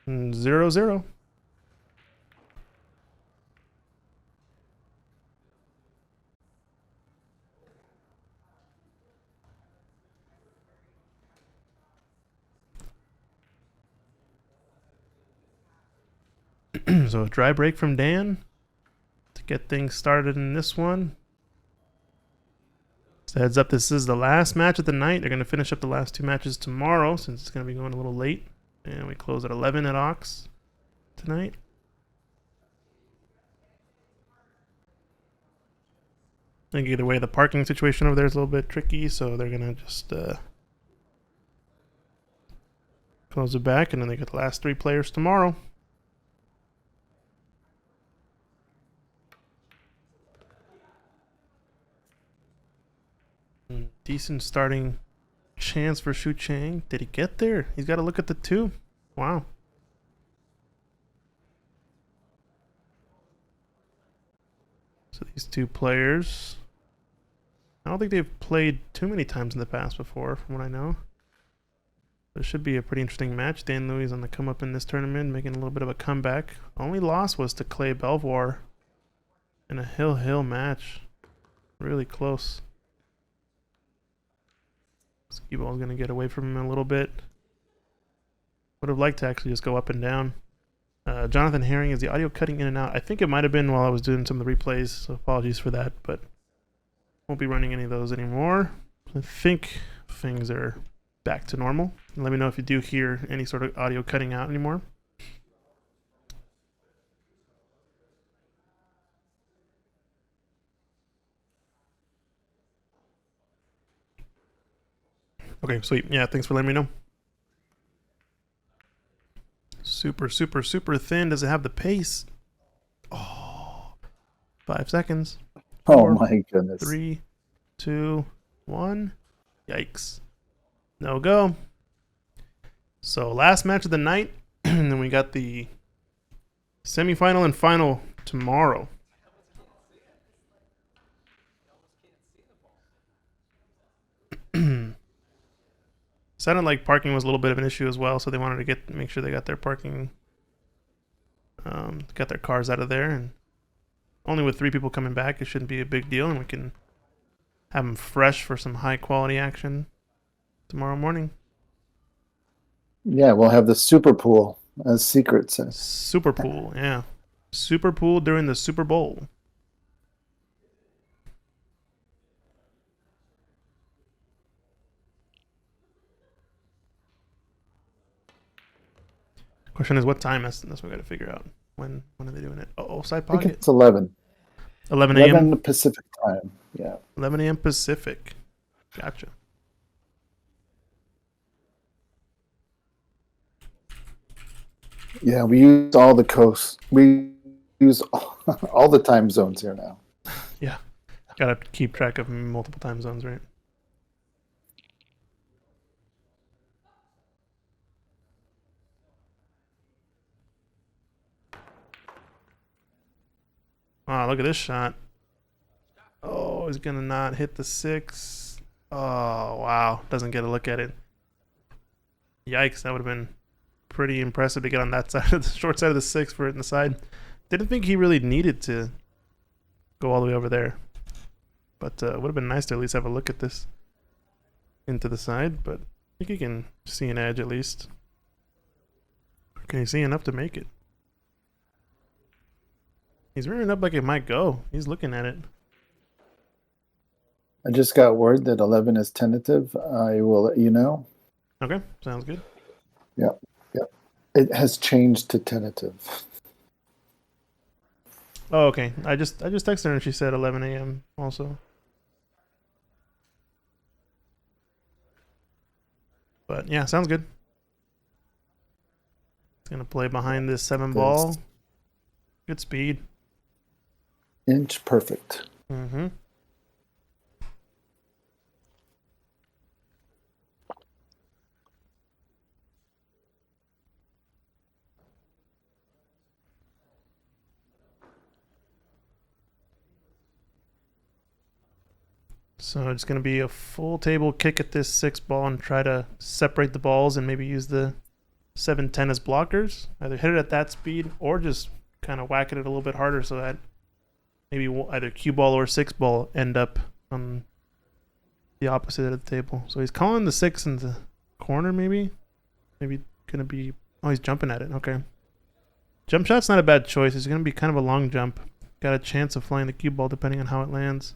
0-0. So a dry break from Dan to get things started in this one. So heads up, this is the last match of the night. They're going to finish up the last two matches tomorrow since it's going to be going a little late. And we close at 11 at OX tonight. I think either way, the parking situation over there is a little bit tricky, so they're going to just close it back, and then they get the last three players tomorrow. Decent starting chance for Shucheng. Did he get there? He's got to look at the two. Wow. So these two players, I don't think they've played too many times in the past before, from what I know. But it should be a pretty interesting match. Dan Louie on the come up in this tournament, making a little bit of a comeback. Only loss was to Clay Belvoir in a hill match. Really close. Ski ball's going to get away from him a little bit. Would have liked to actually just go up and down. Jonathan Herring, is the audio cutting in and out? I think it might have been while I was doing some of the replays, so apologies for that, but won't be running any of those anymore. I think things are back to normal. And let me know if you do hear any sort of audio cutting out anymore. Okay, sweet. Yeah, thanks for letting me know. Super thin. Does it have the pace? Oh, 5 seconds. Oh my goodness. 3, 2, 1. Yikes. No go. So last match of the night, and then we got the semifinal and final tomorrow. Sounded like parking was a little bit of an issue as well, so they wanted to make sure they got their parking, got their cars out of there, and only with 3 people coming back, it shouldn't be a big deal, and we can have them fresh for some high quality action tomorrow morning. Yeah, we'll have the super pool, as Secret says. Super pool, yeah. Super pool during the Super Bowl. Question is what time? That's what we got to figure out. When are they doing it? Oh, side pocket. I think it's 11. 11 a.m. 11 Pacific time. Yeah. 11 a.m. Pacific. Gotcha. Yeah, we use all the coasts. We use all the time zones here now. Yeah. Gotta keep track of multiple time zones, right? Wow, look at this shot. Oh, he's gonna not hit the 6. Oh, wow. Doesn't get a look at it. Yikes, that would have been pretty impressive to get on that side of the short side of the 6 for it in the side. Didn't think he really needed to go all the way over there. But it would have been nice to at least have a look at this into the side, but I think he can see an edge at least. Can he see enough to make it? He's rearing up like it might go. He's looking at it. I just got word that 11 is tentative. I will let you know. Okay, sounds good. Yep. It has changed to tentative. Oh, okay. I just texted her and she said 11 a.m. also. But yeah, sounds good. It's gonna play behind this 7 ball. Good speed. Inch perfect. Mm-hmm. So it's going to be a full table kick at this 6 ball and try to separate the balls and maybe use the 7-10 as blockers. Either hit it at that speed or just kind of whack it a little bit harder so that maybe either cue ball or 6 ball end up on the opposite of the table. So he's calling the 6 in the corner, maybe gonna be. Oh, he's jumping at it. Okay. Jump shot's not a bad choice. It's gonna be kind of a long jump. Got a chance of flying the cue ball depending on how it lands.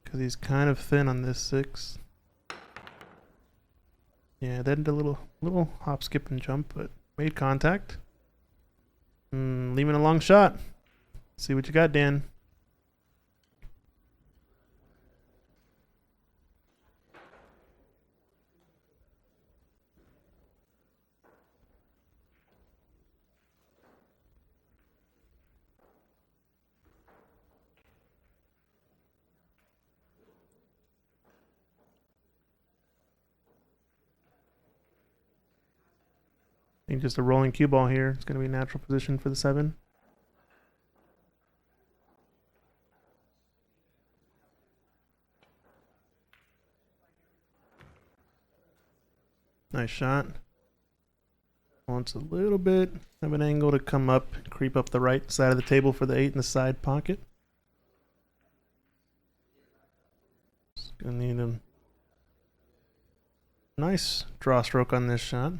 Because he's kind of thin on this 6. Yeah, then a little hop, skip, and jump, but made contact. Leaving a long shot. See what you got, Dan. I think just a rolling cue ball here. It's going to be a natural position for the 7. Nice shot. Wants a little bit of an angle to come up, creep up the right side of the table for the 8 in the side pocket. Just gonna need a nice draw stroke on this shot.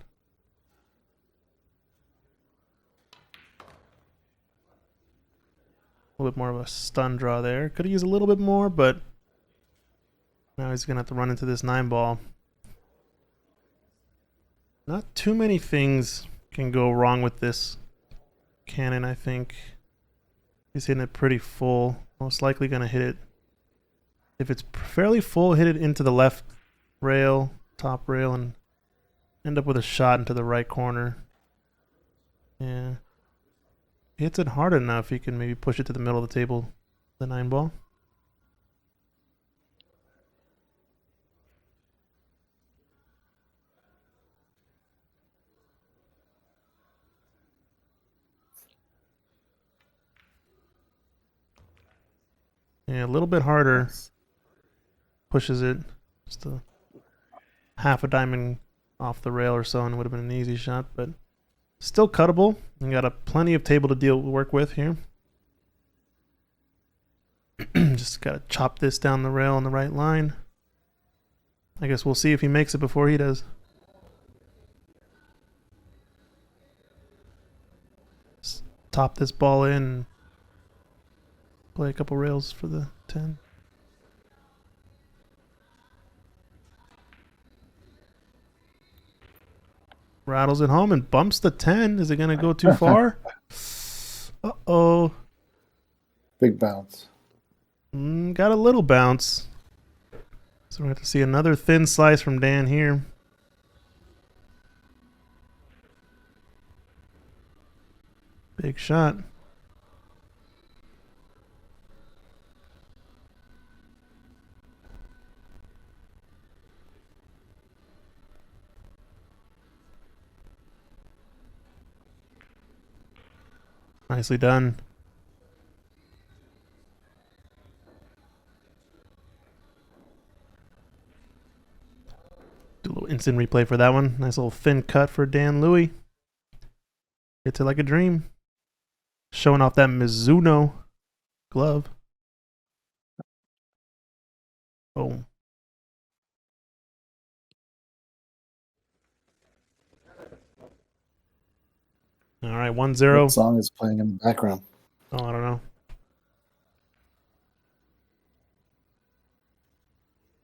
A little bit more of a stun draw there. Could have used a little bit more, but now he's gonna have to run into this 9 ball. Not too many things can go wrong with this cannon, I think. He's hitting it pretty full. Most likely going to hit it. If it's fairly full, hit it into the left rail, top rail, and end up with a shot into the right corner. Yeah. Hits it hard enough, he can maybe push it to the middle of the table, the 9 ball. Yeah, a little bit harder. Pushes it just a half a diamond off the rail or so, and it would have been an easy shot, but still cuttable. We got plenty of table to work with here. Just gotta chop this down the rail on the right line. I guess we'll see if he makes it before he does. Just top this ball in. Play a couple rails for the 10. Rattles it home and bumps the 10. Is it going to go too far? Uh-oh. Big bounce. Got a little bounce. So we have to see another thin slice from Dan here. Big shot. Nicely done. Do a little instant replay for that one. Nice little thin cut for Dan Louie. Hits it like a dream. Showing off that Mizuno glove. Oh. All right, 1-0. What song is playing in the background? Oh, I don't know.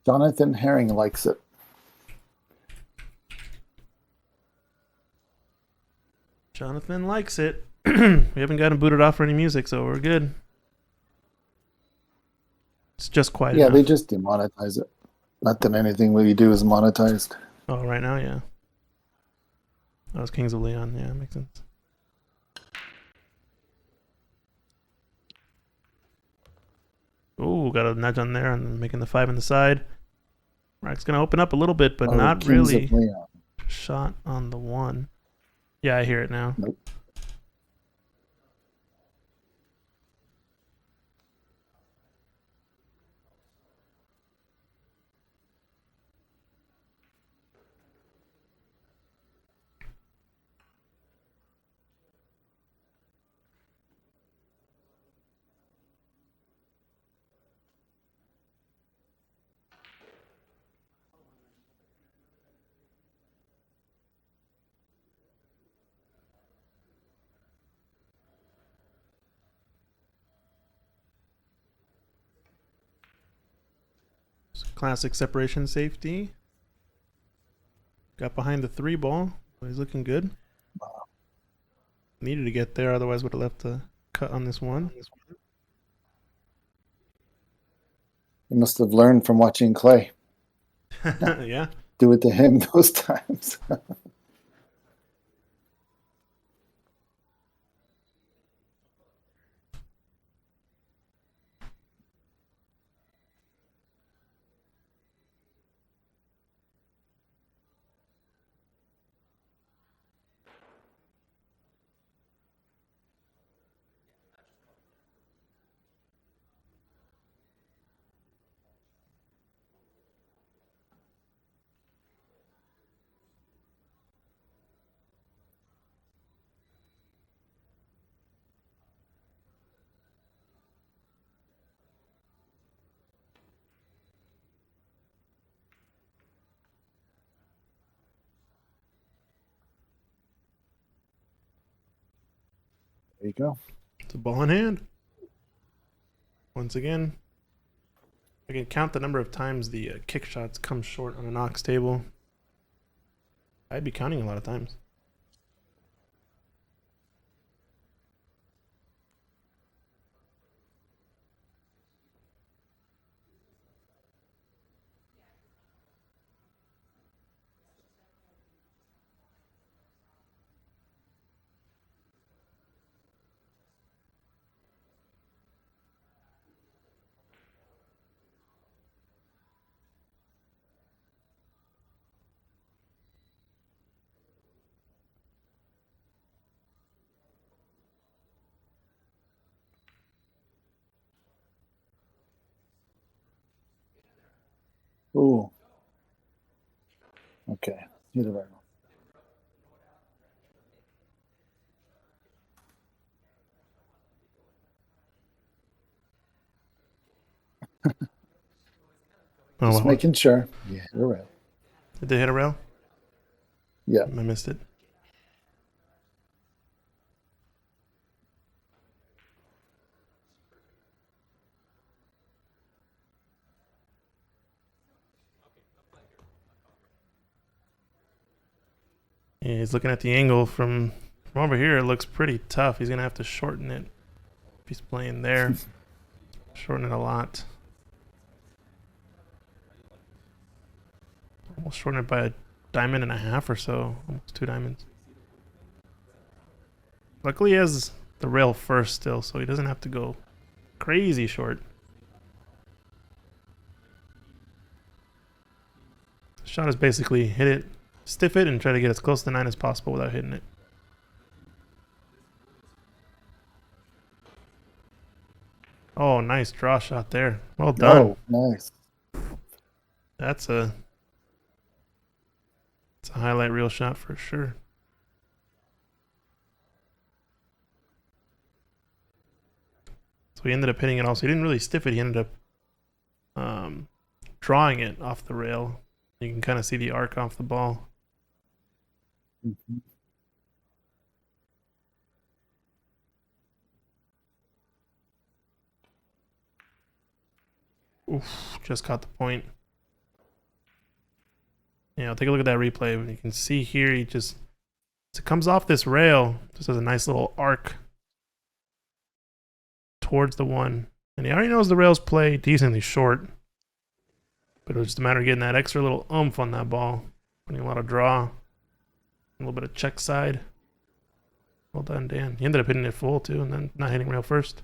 Jonathan Herring likes it. Jonathan likes it. We haven't got him booted off for any music, so we're good. It's just quiet enough. They just demonetize it. Not that anything we do is monetized. Oh, right now, yeah. That was Kings of Leon. Yeah, makes sense. Ooh, got a nudge on there and making the 5 on the side. Rack's going to open up a little bit, but not Kings really. of Leon. Shot on the 1. Yeah, I hear it now. Nope. Classic separation safety. Got behind the 3 ball. He's looking good. Needed to get there, otherwise would have left a cut on this one. He must have learned from watching Clay Yeah. do it to him those times. There you go. It's a ball in hand. Once again, I can count the number of times the kick shots come short on an OX table. I'd be counting a lot of times. Ooh. Okay. Hit it right. Oh, Just making sure. Yeah, you're right. Did they hit a rail? Yeah. I missed it. Yeah, he's looking at the angle from over here. It looks pretty tough. He's gonna have to shorten it if he's playing there. Shorten it a lot. Almost shorten it by a diamond and a half or so. Almost 2 diamonds. Luckily, he has the rail first still, so he doesn't have to go crazy short. The shot is basically hit it, stiff it, and try to get as close to 9 as possible without hitting it. Oh, nice draw shot there. Well done. Oh, nice. That's a highlight reel shot for sure. So he ended up hitting it also. He didn't really stiff it. He ended up drawing it off the rail. You can kind of see the arc off the ball. Mhm. Oof, just caught the point. Yeah, take a look at that replay. You can see here, he just, as it comes off this rail, just has a nice little arc towards the 1. And he already knows the rails play decently short. But it was just a matter of getting that extra little oomph on that ball. Putting a lot of draw. A little bit of check side. Well done, Dan. He ended up hitting it full too, and then not hitting rail first.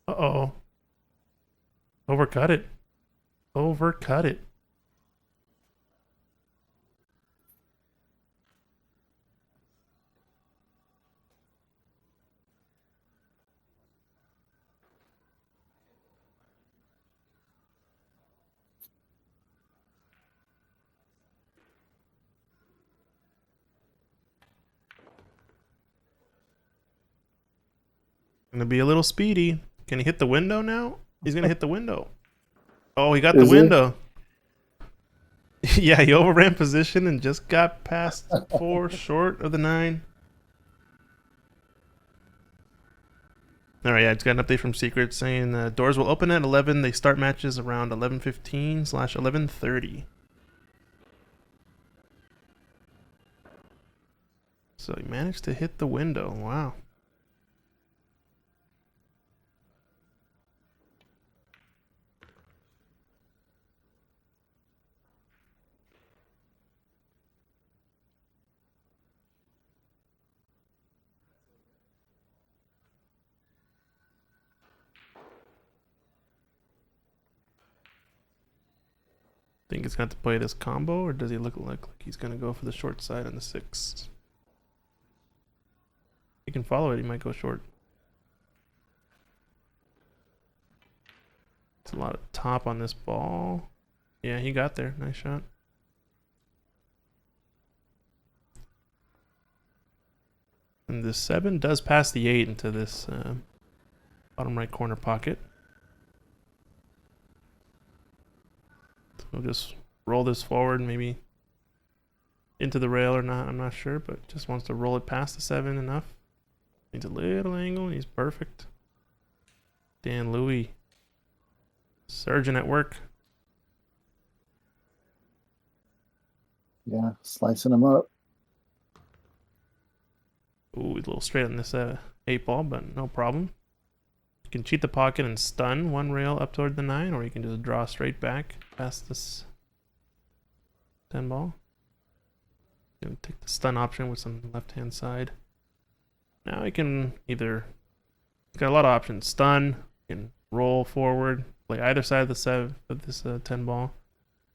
Uh-oh. Overcut it. Overcut it. Gonna be a little speedy. Can he hit the window now? He's gonna hit the window. Oh, he got the Is he? window. Yeah, he overran position and just got past 4 short of the 9. All right, yeah, it's got an update from Secret saying doors will open at 11. They start matches around 11:15/11:30. So he managed to hit the window. Wow. Think he's going to play this combo, or does he look like he's going to go for the short side on the 6? He can follow it. He might go short. It's a lot of top on this ball. Yeah, he got there. Nice shot. And the 7 does pass the 8 into this bottom right corner pocket. So we'll just roll this forward, maybe into the rail or not. I'm not sure, but just wants to roll it past the 7 enough. Needs a little angle, and he's perfect. Dan Louie, surgeon at work. Yeah, slicing them up. Ooh, he's a little straight on this 8 ball, but no problem. You can cheat the pocket and stun one rail up toward the 9, or you can just draw straight back past this 10 ball. You can take the stun option with some left-hand side. Now you can either, he's got a lot of options. Stun, you can roll forward, play either side of the 7 of this 10 ball.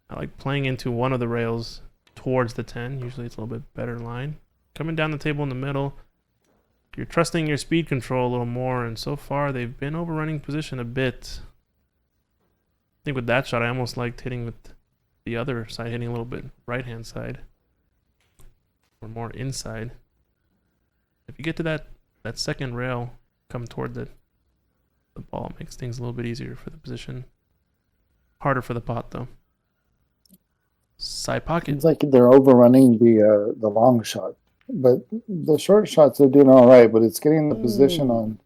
I like playing into one of the rails towards the 10. Usually it's a little bit better line. Coming down the table in the middle, you're trusting your speed control a little more, and so far they've been overrunning position a bit. I think with that shot, I almost liked hitting with the other side, hitting a little bit right-hand side, or more inside. If you get to that second rail, come toward the ball, it makes things a little bit easier for the position. Harder for the pot, though. Side pocket. It's like they're overrunning the long shot, but the short shots are doing all right. But it's getting the position on.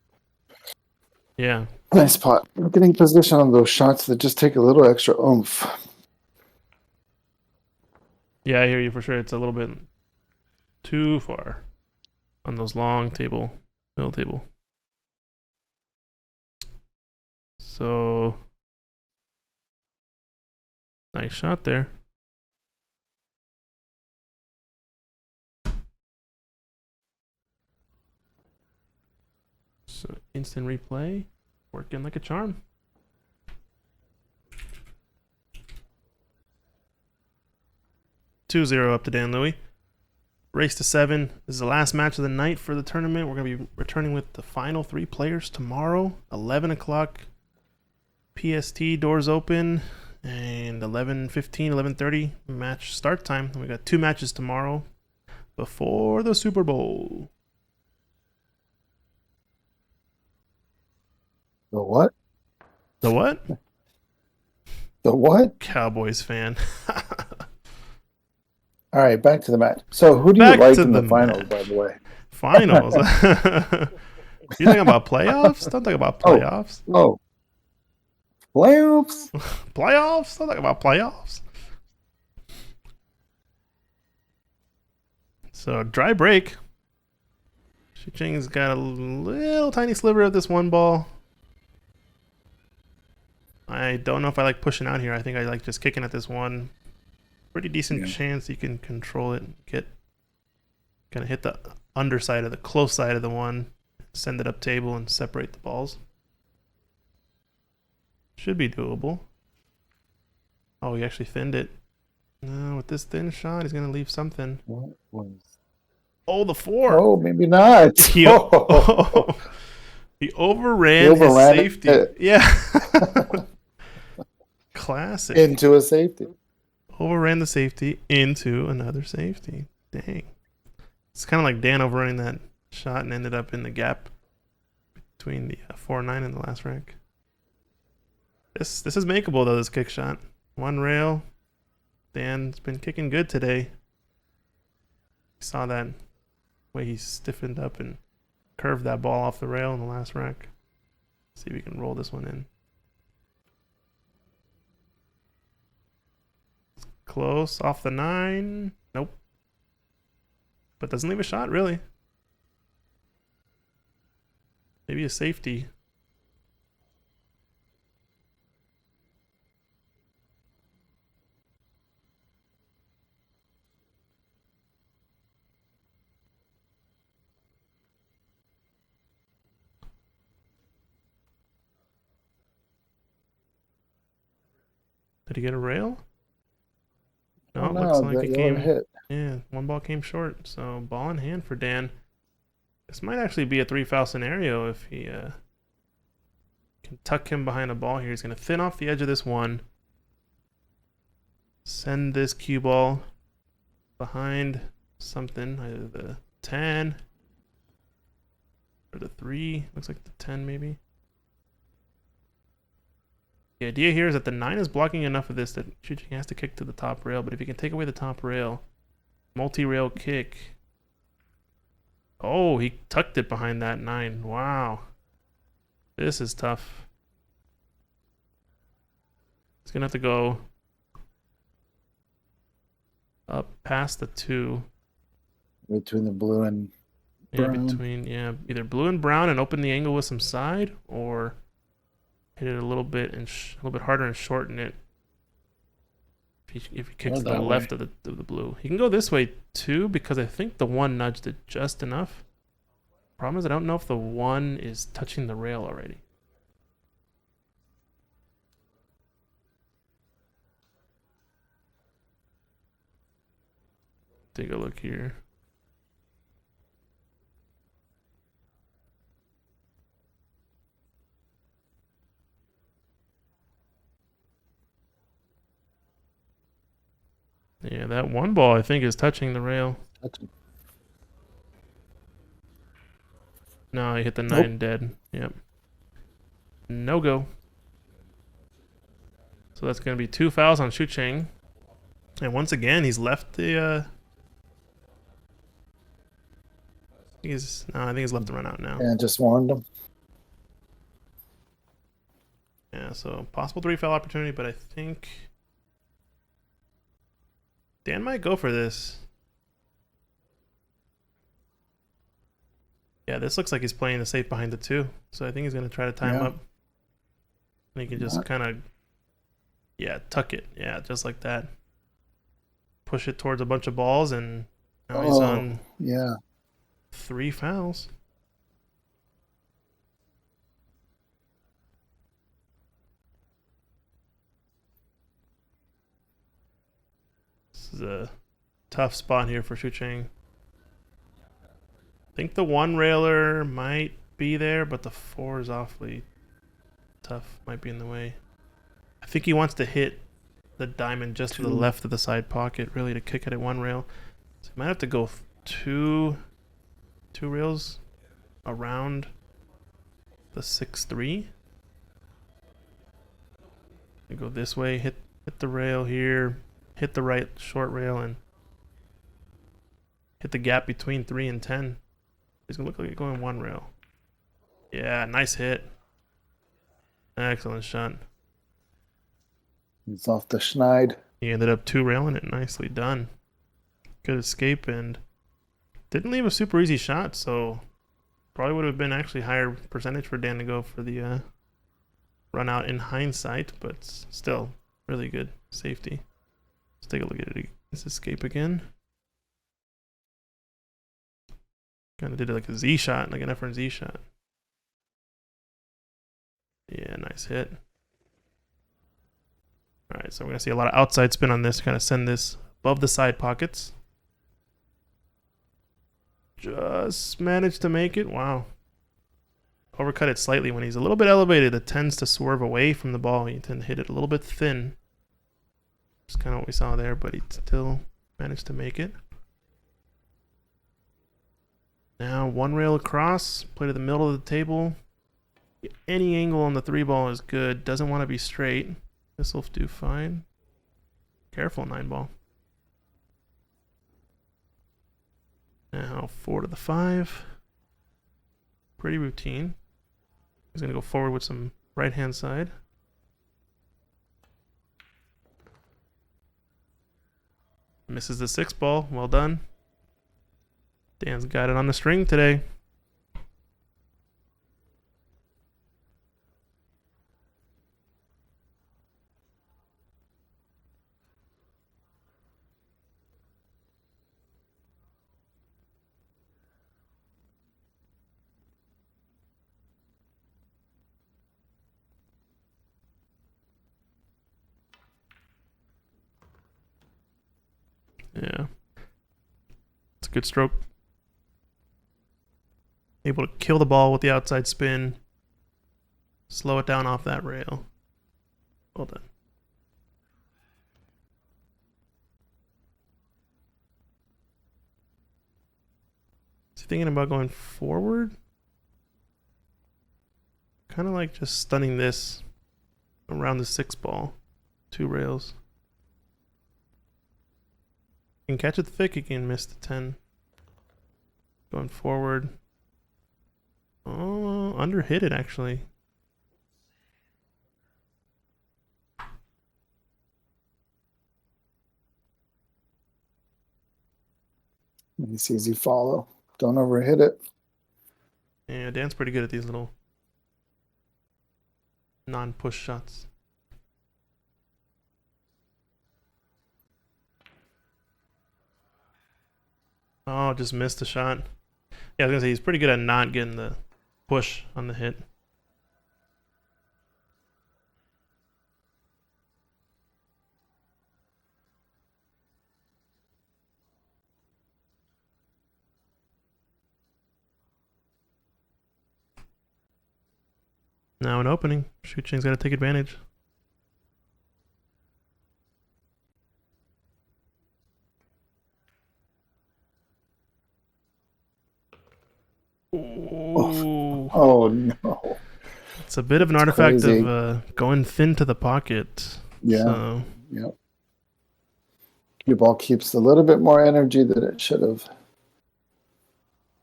Yeah. Nice pot. Getting position on those shots that just take a little extra oomph. Yeah, I hear you for sure. It's a little bit too far on those long middle table. So, nice shot there. So, instant replay, working like a charm. 2-0 up to Dan Louie. Race to 7. This is the last match of the night for the tournament. We're going to be returning with the final 3 players tomorrow. 11 o'clock PST, doors open. And 11:15, 11:30 match start time. And we got 2 matches tomorrow before the Super Bowl. The what? The what? The what? Cowboys fan. All right, back to the match. So who do you Back like to in the the finals, match. by the way? Finals. You're talking about playoffs? Don't talk about playoffs. Oh. Playoffs? Playoffs? Don't talk about playoffs. So, dry break. Shucheng's got a little tiny sliver of this one ball. I don't know if I like pushing out here. I think I like just kicking at this one. Pretty decent chance you can control it and get kind of hit the underside of the close side of the one, send it up table and separate the balls. Should be doable. Oh, he actually thinned it. No, with this thin shot, he's going to leave something. What was? Oh, the 4. Oh, maybe not. He, he overran his safety. Yeah. Classic. Into a safety. Overran the safety into another safety. Dang. It's kind of like Dan overrunning that shot and ended up in the gap between the 4-9 and the last rack. This is makeable, though, this kick shot. One rail. Dan's been kicking good today. You saw that way he stiffened up and curved that ball off the rail in the last rack. See if we can roll this one in. It's close off the 9. Nope. But doesn't leave a shot, really. Maybe a safety. Did he get a rail? No, Oh, it looks like the it yellow came. hit. Yeah, one ball came short. So ball in hand for Dan. This might actually be a 3-foul scenario if he can tuck him behind a ball here. He's going to thin off the edge of this one. Send this cue ball behind something, either the 10 or the 3. Looks like the 10 maybe. The idea here is that the 9 is blocking enough of this that Shucheng has to kick to the top rail, but if he can take away the top rail, multi-rail kick. Oh, he tucked it behind that 9. Wow. This is tough. He's going to have to go up past the 2. Between the blue and Yeah, brown. either blue and brown and open the angle with some side, or hit it a little bit and a little bit harder and shorten it. If he kicks to the left of the blue, he can go this way too, because I think the 1 nudged it just enough. Problem is, I don't know if the 1 is touching the rail already. Take a look here. Yeah, that 1 ball I think is touching the rail. No, he hit the 9 dead. Yep. No go. So that's going to be 2 fouls on Shucheng. And once again, he's left the I think he's left the run out now. Yeah, just warned him. Yeah, so possible 3-foul opportunity, but I think Dan might go for this. Yeah, this looks like he's playing the safe behind the 2. So I think he's going to try to time up. And he can just kind of, tuck it. Yeah, just like that. Push it towards a bunch of balls, and now he's on 3 fouls. This is a tough spot here for Shucheng. I think the 1 railer might be there, but the 4 is awfully tough. Might be in the way. I think he wants to hit the diamond just to the left of the side pocket, really, to kick it at 1 rail. So he might have to go 2 rails around the 6-3. You go this way, hit the rail here, hit the right short rail, and hit the gap between 3 and 10. He's gonna look like he's going 1 rail. Yeah, nice hit. Excellent shot. It's off the schneid. He ended up 2 railing it. Nicely done. Good escape, and didn't leave a super easy shot, so probably would have been actually higher percentage for Dan to go for the run out in hindsight, but still really good safety. Let's take a look at it. Let's escape again. Kind of did it like a Z shot, like an F and Z shot. Yeah, nice hit. All right, so we're going to see a lot of outside spin on this, kind of send this above the side pockets. Just managed to make it. Wow. Overcut it slightly. When he's a little bit elevated, it tends to swerve away from the ball. You tend to hit it a little bit thin. Just kind of what we saw there, but he still managed to make it. Now 1 rail across, play to the middle of the table. Any angle on the 3 ball is good. Doesn't want to be straight. This will do fine. Careful, 9 ball. Now 4 to the 5. Pretty routine. He's going to go forward with some right-hand side. Misses the 6 ball. Well done. Dan's got it on the string today. Yeah. It's a good stroke. Able to kill the ball with the outside spin. Slow it down off that rail. Well done. Is he thinking about going forward? Kind of like just stunning this around the 6 ball. 2 rails. Can catch it thick, he can miss the 10. Going forward. Oh, underhit it actually. He sees you follow. Don't overhit it. Yeah, Dan's pretty good at these little non-push shots. Oh, just missed the shot. Yeah, I was gonna say he's pretty good at not getting the push on the hit. Now an opening. Shucheng's got to take advantage. Ooh. Oh no. It's a bit of an artifact of going thin to the pocket. Yeah. So. Yep. Your ball keeps a little bit more energy than it should have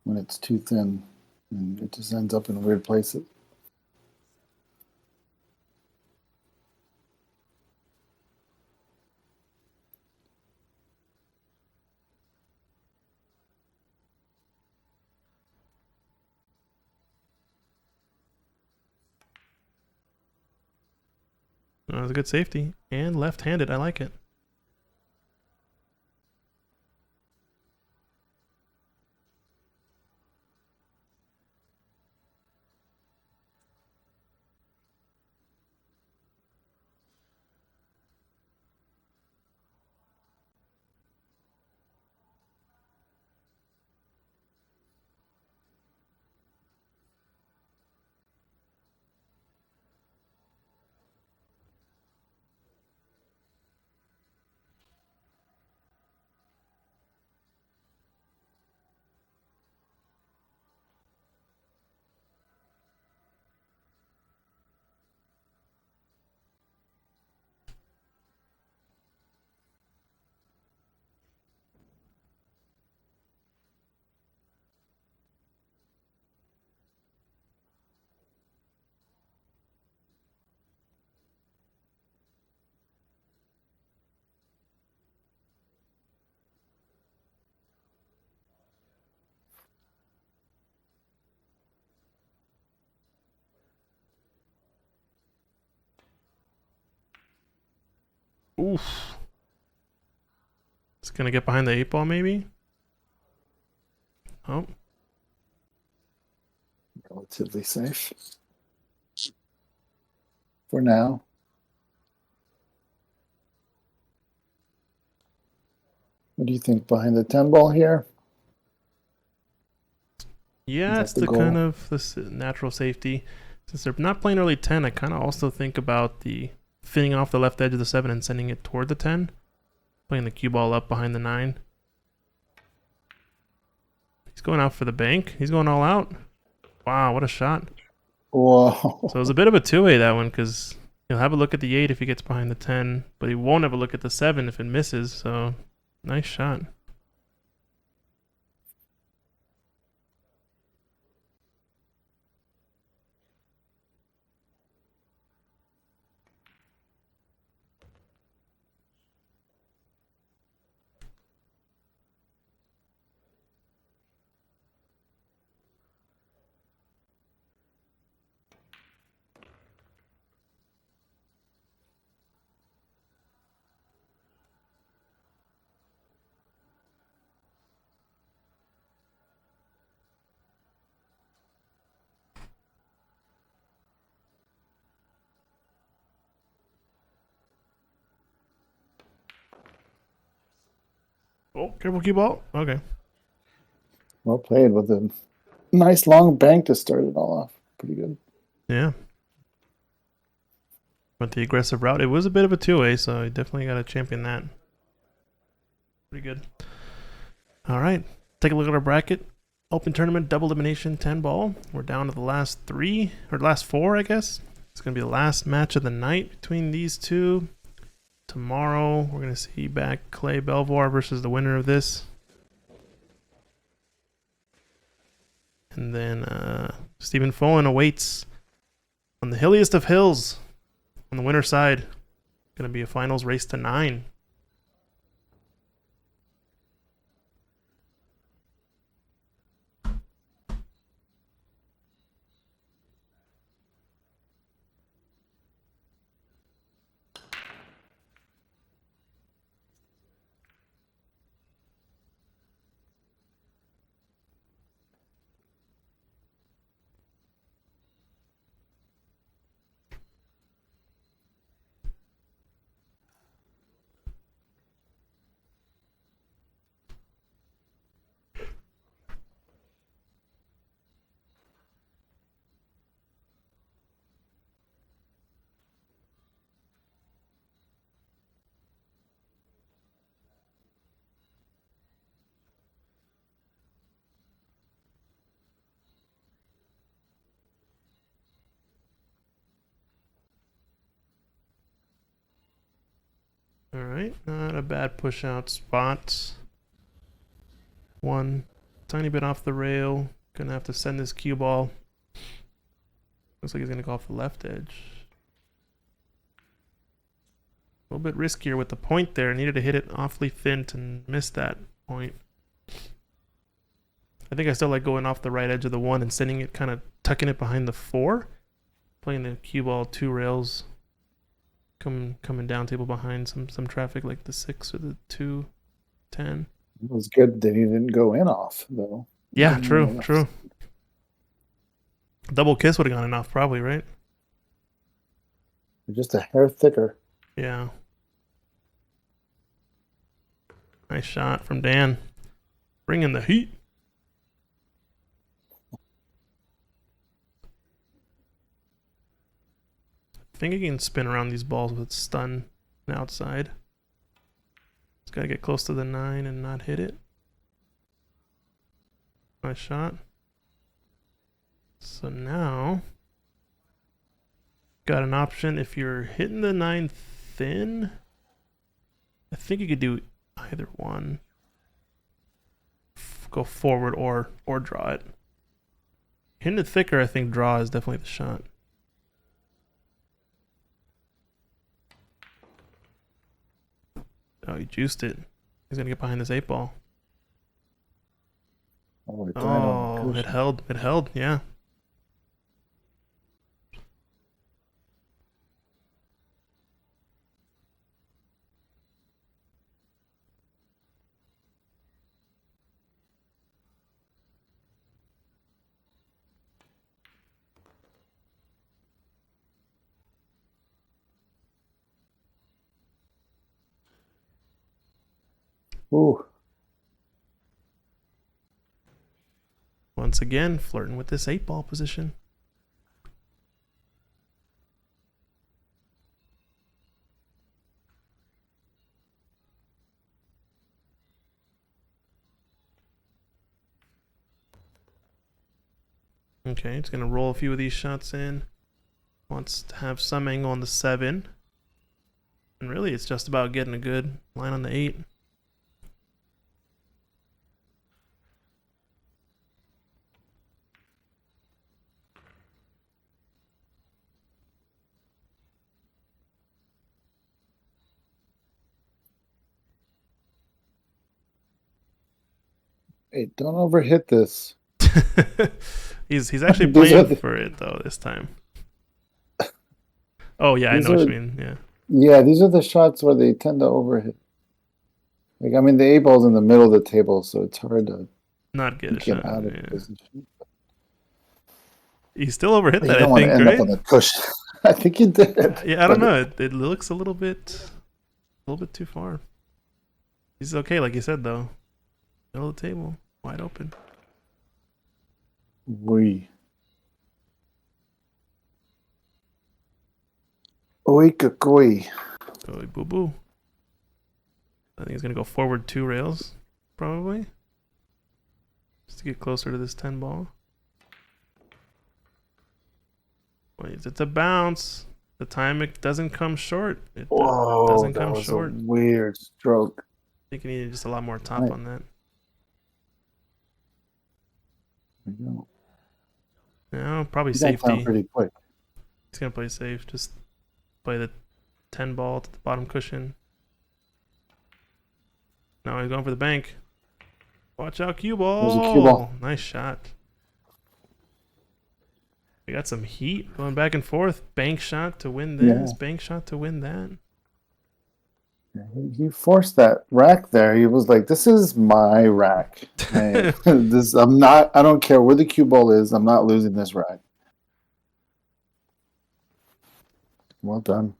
when it's too thin, and it just ends up in weird places. That was a good safety. And left-handed. I like it. Oof. It's going to get behind the 8 ball maybe? Oh. Relatively safe. For now. What do you think behind the 10 ball here? Yeah, it's the kind of this natural safety. Since they're not playing early 10, I kind of also think about the thinning off the left edge of the 7 and sending it toward the 10. Playing the cue ball up behind the 9. He's going out for the bank. He's going all out. Wow, what a shot. Whoa. So it was a bit of a two-way that one, because he'll have a look at the 8 if he gets behind the 10, but he won't have a look at the 7 if it misses, so nice shot. Oh, careful cue ball. Okay. Well played with a nice long bank to start it all off. Pretty good. Yeah. Went the aggressive route. It was a bit of a two-way, so you definitely got to champion that. Pretty good. All right. Take a look at our bracket. Open tournament, double elimination, 10 ball. We're down to the last last four, I guess. It's going to be the last match of the night between these two. Tomorrow, we're going to see back Clay Belvoir versus the winner of this. And then Stephen Folan awaits on the hilliest of hills on the winner's side. Going to be a finals race to 9. All right, not a bad push out spot. One tiny bit off the rail. Gonna have to send this cue ball. Looks like he's gonna go off the left edge. A little bit riskier with the point there. Needed to hit it awfully thin to miss that point. I think I still like going off the right edge of the 1 and sending it, kind of tucking it behind the 4. Playing the cue ball 2 rails. Coming down table behind some traffic like the 6 or the 2, 10. It was good that he didn't go in off, though. Yeah, true. Double kiss would have gone enough, probably, right? Just a hair thicker. Yeah. Nice shot from Dan. Bringing the heat. I think he can spin around these balls with stun outside. Just gotta get close to the 9 and not hit it. Nice shot. So now, got an option. If you're hitting the 9 thin, I think you could do either one. Go forward or draw it. Hitting it thicker, I think draw is definitely the shot. Oh, he juiced it. He's gonna get behind this 8 ball. Oh, it held, yeah. Ooh. Once again, flirting with this 8 ball position. Okay, it's gonna roll a few of these shots in. Wants to have some angle on the 7. And really, it's just about getting a good line on the 8. Hey, don't overhit this. he's actually playing for it though this time. Oh yeah, I know what you mean. Yeah. Yeah, these are the shots where they tend to overhit. Like, I mean, the 8 ball's in the middle of the table, so it's hard to not get a shot. out of Yeah. position. He still overhit that, I think, right? Up on the cushion. I think he did. Yeah, I don't know. It looks a little bit too far. He's okay, like you said, though. Middle of the table, wide open. Louie. Oikakoi. Oh, boo boo. I think he's gonna go forward 2 rails, probably, just to get closer to this 10 ball. Wait, it's a bounce. The time it doesn't come short. It Whoa, doesn't that come was short. a weird stroke. I think he needed just a lot more top Right. on that. There you go. No, probably He's gonna safety. pretty quick. He's gonna play safe. Just play the 10 ball to the bottom cushion. No, he's going for the bank. Watch out, cue ball. There's a cue ball. Nice shot. We got some heat going back and forth. Bank shot to win this. Yeah. Bank shot to win that. Yeah, he forced that rack there. He was like, "This is my rack. Hey, this I'm not. I don't care where the cue ball is. I'm not losing this rack." Well done.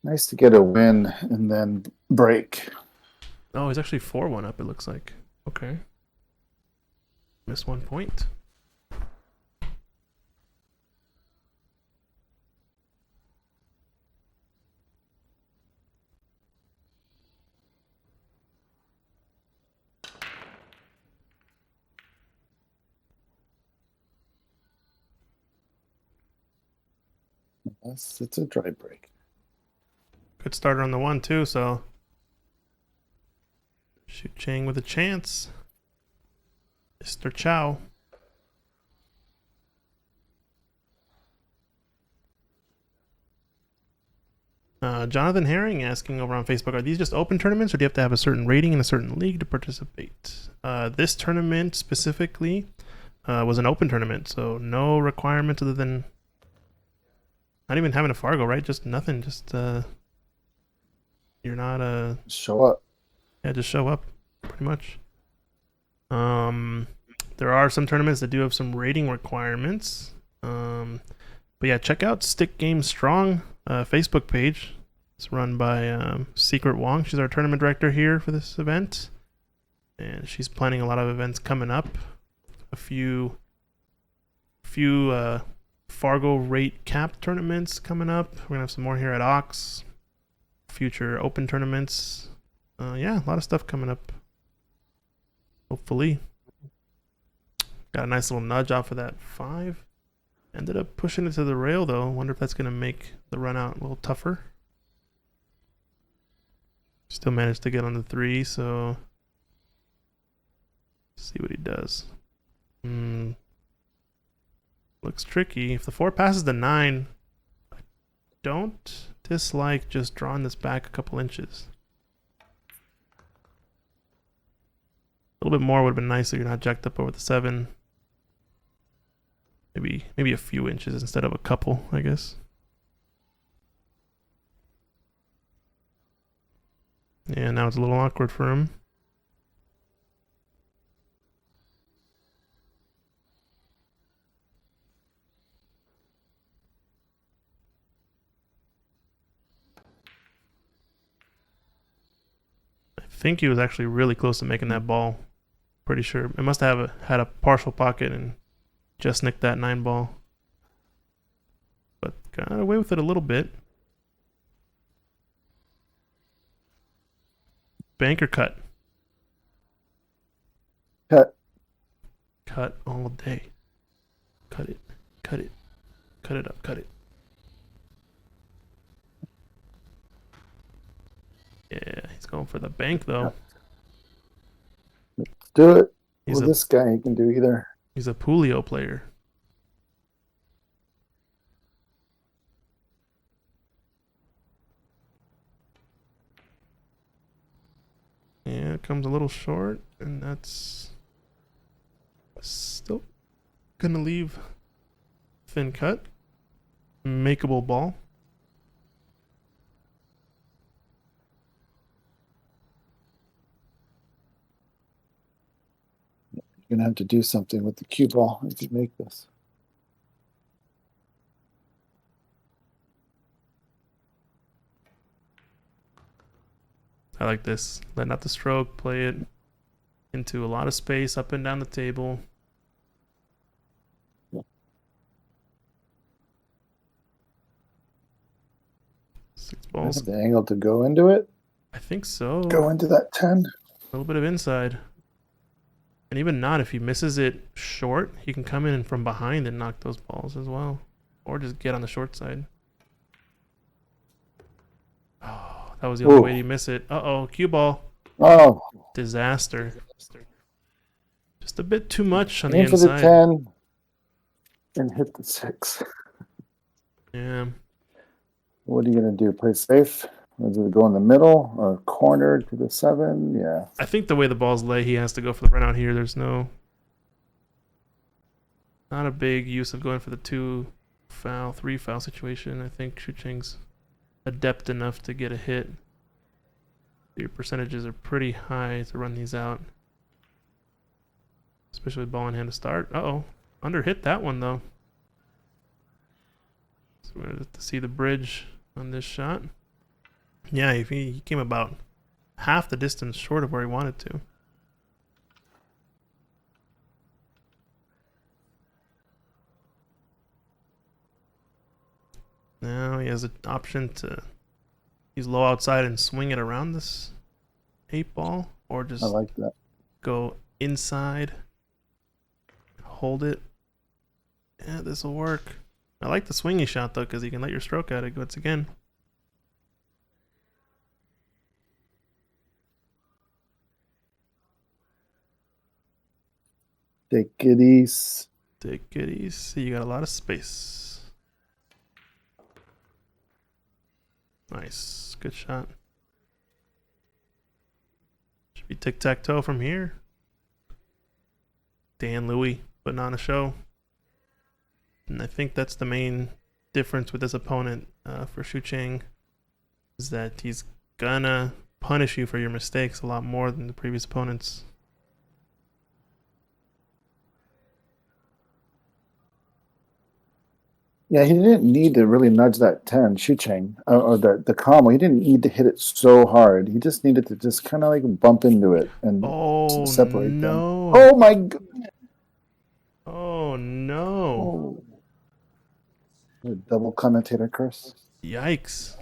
Nice to get a win and then break. Oh, he's actually 4-1 up, it looks like. Okay. Missed 1 point. Yes, it's a dry break. Good starter on the 1 too, so Shucheng with a chance. Mr. Chao. Jonathan Herring asking over on Facebook, are these just open tournaments or do you have to have a certain rating in a certain league to participate? This tournament specifically was an open tournament, so no requirements other than not even having a Fargo, right? Just nothing. Just you're not a Show up. yeah, just show up, pretty much. There are some tournaments that do have some rating requirements. But yeah, check out Stick Game Strong Facebook page. It's run by Secret Wong. She's our tournament director here for this event, and she's planning a lot of events coming up. A few Fargo rate cap tournaments coming up. We're gonna have some more here at OX. Future open tournaments. Yeah, a lot of stuff coming up. Hopefully. Got a nice little nudge off of that 5. Ended up pushing it to the rail though. Wonder if that's gonna make the run out a little tougher. Still managed to get on the 3, so see what he does. Looks tricky. If the 4 passes the 9, I don't dislike just drawing this back a couple inches. A little bit more would have been nice so you're not jacked up over the 7. Maybe a few inches instead of a couple, I guess. Yeah, now it's a little awkward for him. I think he was actually really close to making that ball. Pretty sure. It must have had a partial pocket and just nicked that 9 ball. But got away with it a little bit. Banker cut. Cut. Cut all day. Cut it. Cut it. Cut it up. Cut it. Yeah, he's going for the bank though. Let's do it. He's Well, this guy he can do either. He's a Pulio player. That comes a little short, and that's still gonna leave thin cut. Makeable ball. You're gonna have to do something with the cue ball if you make this. I like this. Letting out the stroke, play it into a lot of space up and down the table. Six balls. The angle to go into it. I think so. Go into that 10. A little bit of inside. And even not, if he misses it short, he can come in from behind and knock those balls as well. Or just get on the short side. Oh, that was the only way to miss it. Uh-oh, cue ball. Oh. Disaster. Just a bit too much on the Aim for inside. the 10 and hit the 6. Yeah. What are you going to do? Play safe? Does it go in the middle or corner to the 7? Yeah. I think the way the balls lay, he has to go for the run out here. There's not a big use of going for the 2 foul, 3 foul situation. I think Shucheng's adept enough to get a hit. Your percentages are pretty high to run these out. Especially with ball in hand to start. Uh-oh. Under hit that one, though. So we're going to see the bridge on this shot. Yeah, if he came about half the distance short of where he wanted to. Now he has an option to use low outside and swing it around this 8 ball, or just I like that. Go inside, hold it. Yeah, this will work. I like the swingy shot though, because you can let your stroke at it once again. Take it easy. Take it easy. You got a lot of space. Nice. Good shot. Should be tic-tac-toe from here. Dan Louie, putting on a show. And I think that's the main difference with this opponent for Shucheng, is that he's gonna punish you for your mistakes a lot more than the previous opponents. Yeah, he didn't need to really nudge that 10, Shucheng, or the combo. He didn't need to hit it so hard. He just needed to just kind of like bump into it and separate no. them. Oh, my God. Oh, no. Oh. Double commentator curse. Yikes.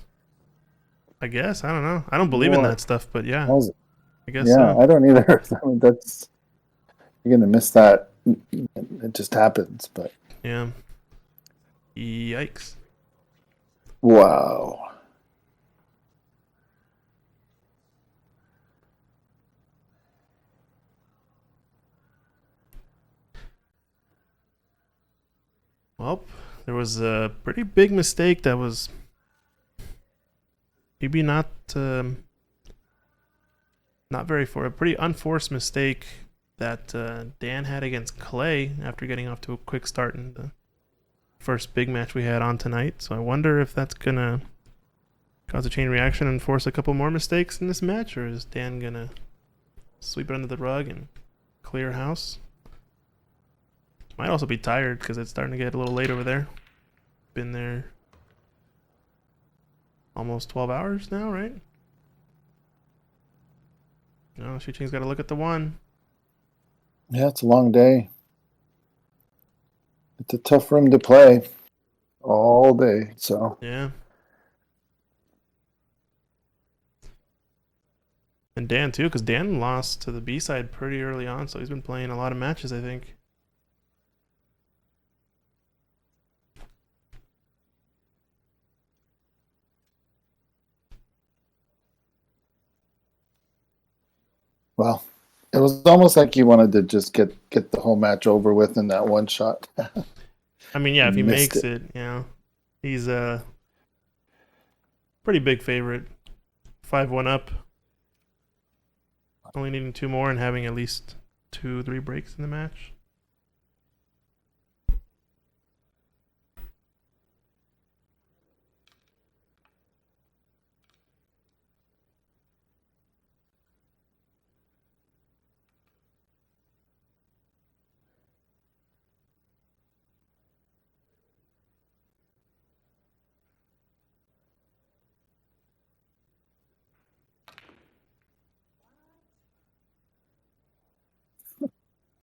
I guess. I don't know. I don't believe in that stuff, but yeah. I guess yeah, so. I don't either. I mean, you're going to miss that. It just happens, but. Yeah. Yikes. Wow. Well, there was a pretty big mistake that was maybe not very a pretty unforced mistake that Dan had against Clay after getting off to a quick start in the first big match we had on tonight. So I wonder if that's gonna cause a chain reaction and force a couple more mistakes in this match, or is Dan gonna sweep it under the rug and clear house? Might also be tired because it's starting to get a little late over there. Been there almost 12 hours now, right? No, Shucheng's got to look at the 1. Yeah, it's a long day. It's a tough room to play all day, so. Yeah. And Dan, too, because Dan lost to the B side pretty early on, so he's been playing a lot of matches, I think. Well, it was almost like he wanted to just get the whole match over with in that one shot. I mean, yeah, if he makes it, you know, he's a pretty big favorite. 5-1 up. Only needing 2 more and having at least 2-3 breaks in the match.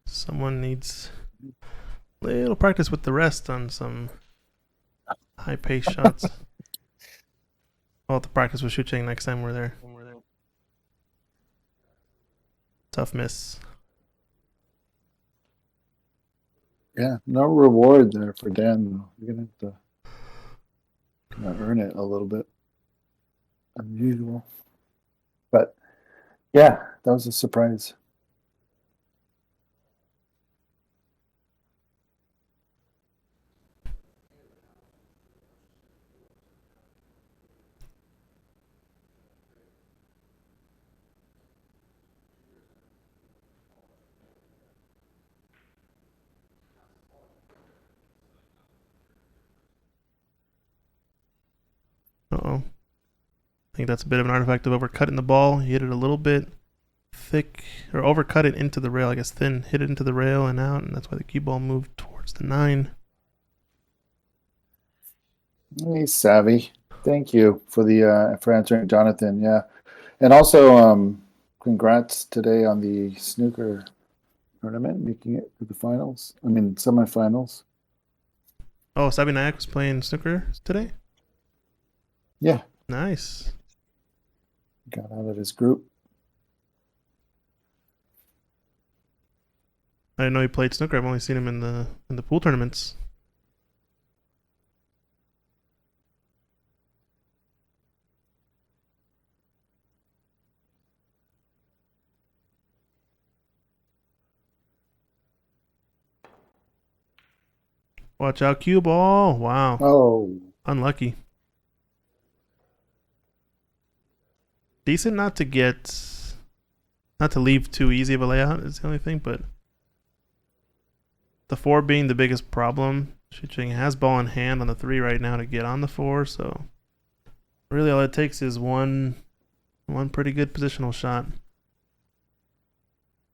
Someone needs a little practice with the rest on some high pace shots. I'll have to practice with Shucheng next time we're there. Tough miss. Yeah, no reward there for Dan, though. You're going to have to kind of earn it a little bit. Unusual. But, yeah, that was a surprise. Uh-oh. I think that's a bit of an artifact of overcutting the ball. He hit it a little bit thick, or overcut it into the rail, I guess thin. Hit it into the rail and out, and that's why the cue ball moved towards the 9. He's savvy. Thank you for the for answering, Jonathan. Yeah, and also congrats today on the snooker tournament, making it to the finals. I mean semifinals. Oh, Sabi Nayak was playing snooker today? Yeah, Nice. got out of his group. I didn't know he played snooker. I've only seen him in the pool tournaments. Watch out, cue ball. Wow. Oh, Unlucky. Decent not to leave too easy of a layout is the only thing, but the 4 being the biggest problem. Shucheng has ball in hand on the 3 right now to get on the 4, so really all it takes is one pretty good positional shot.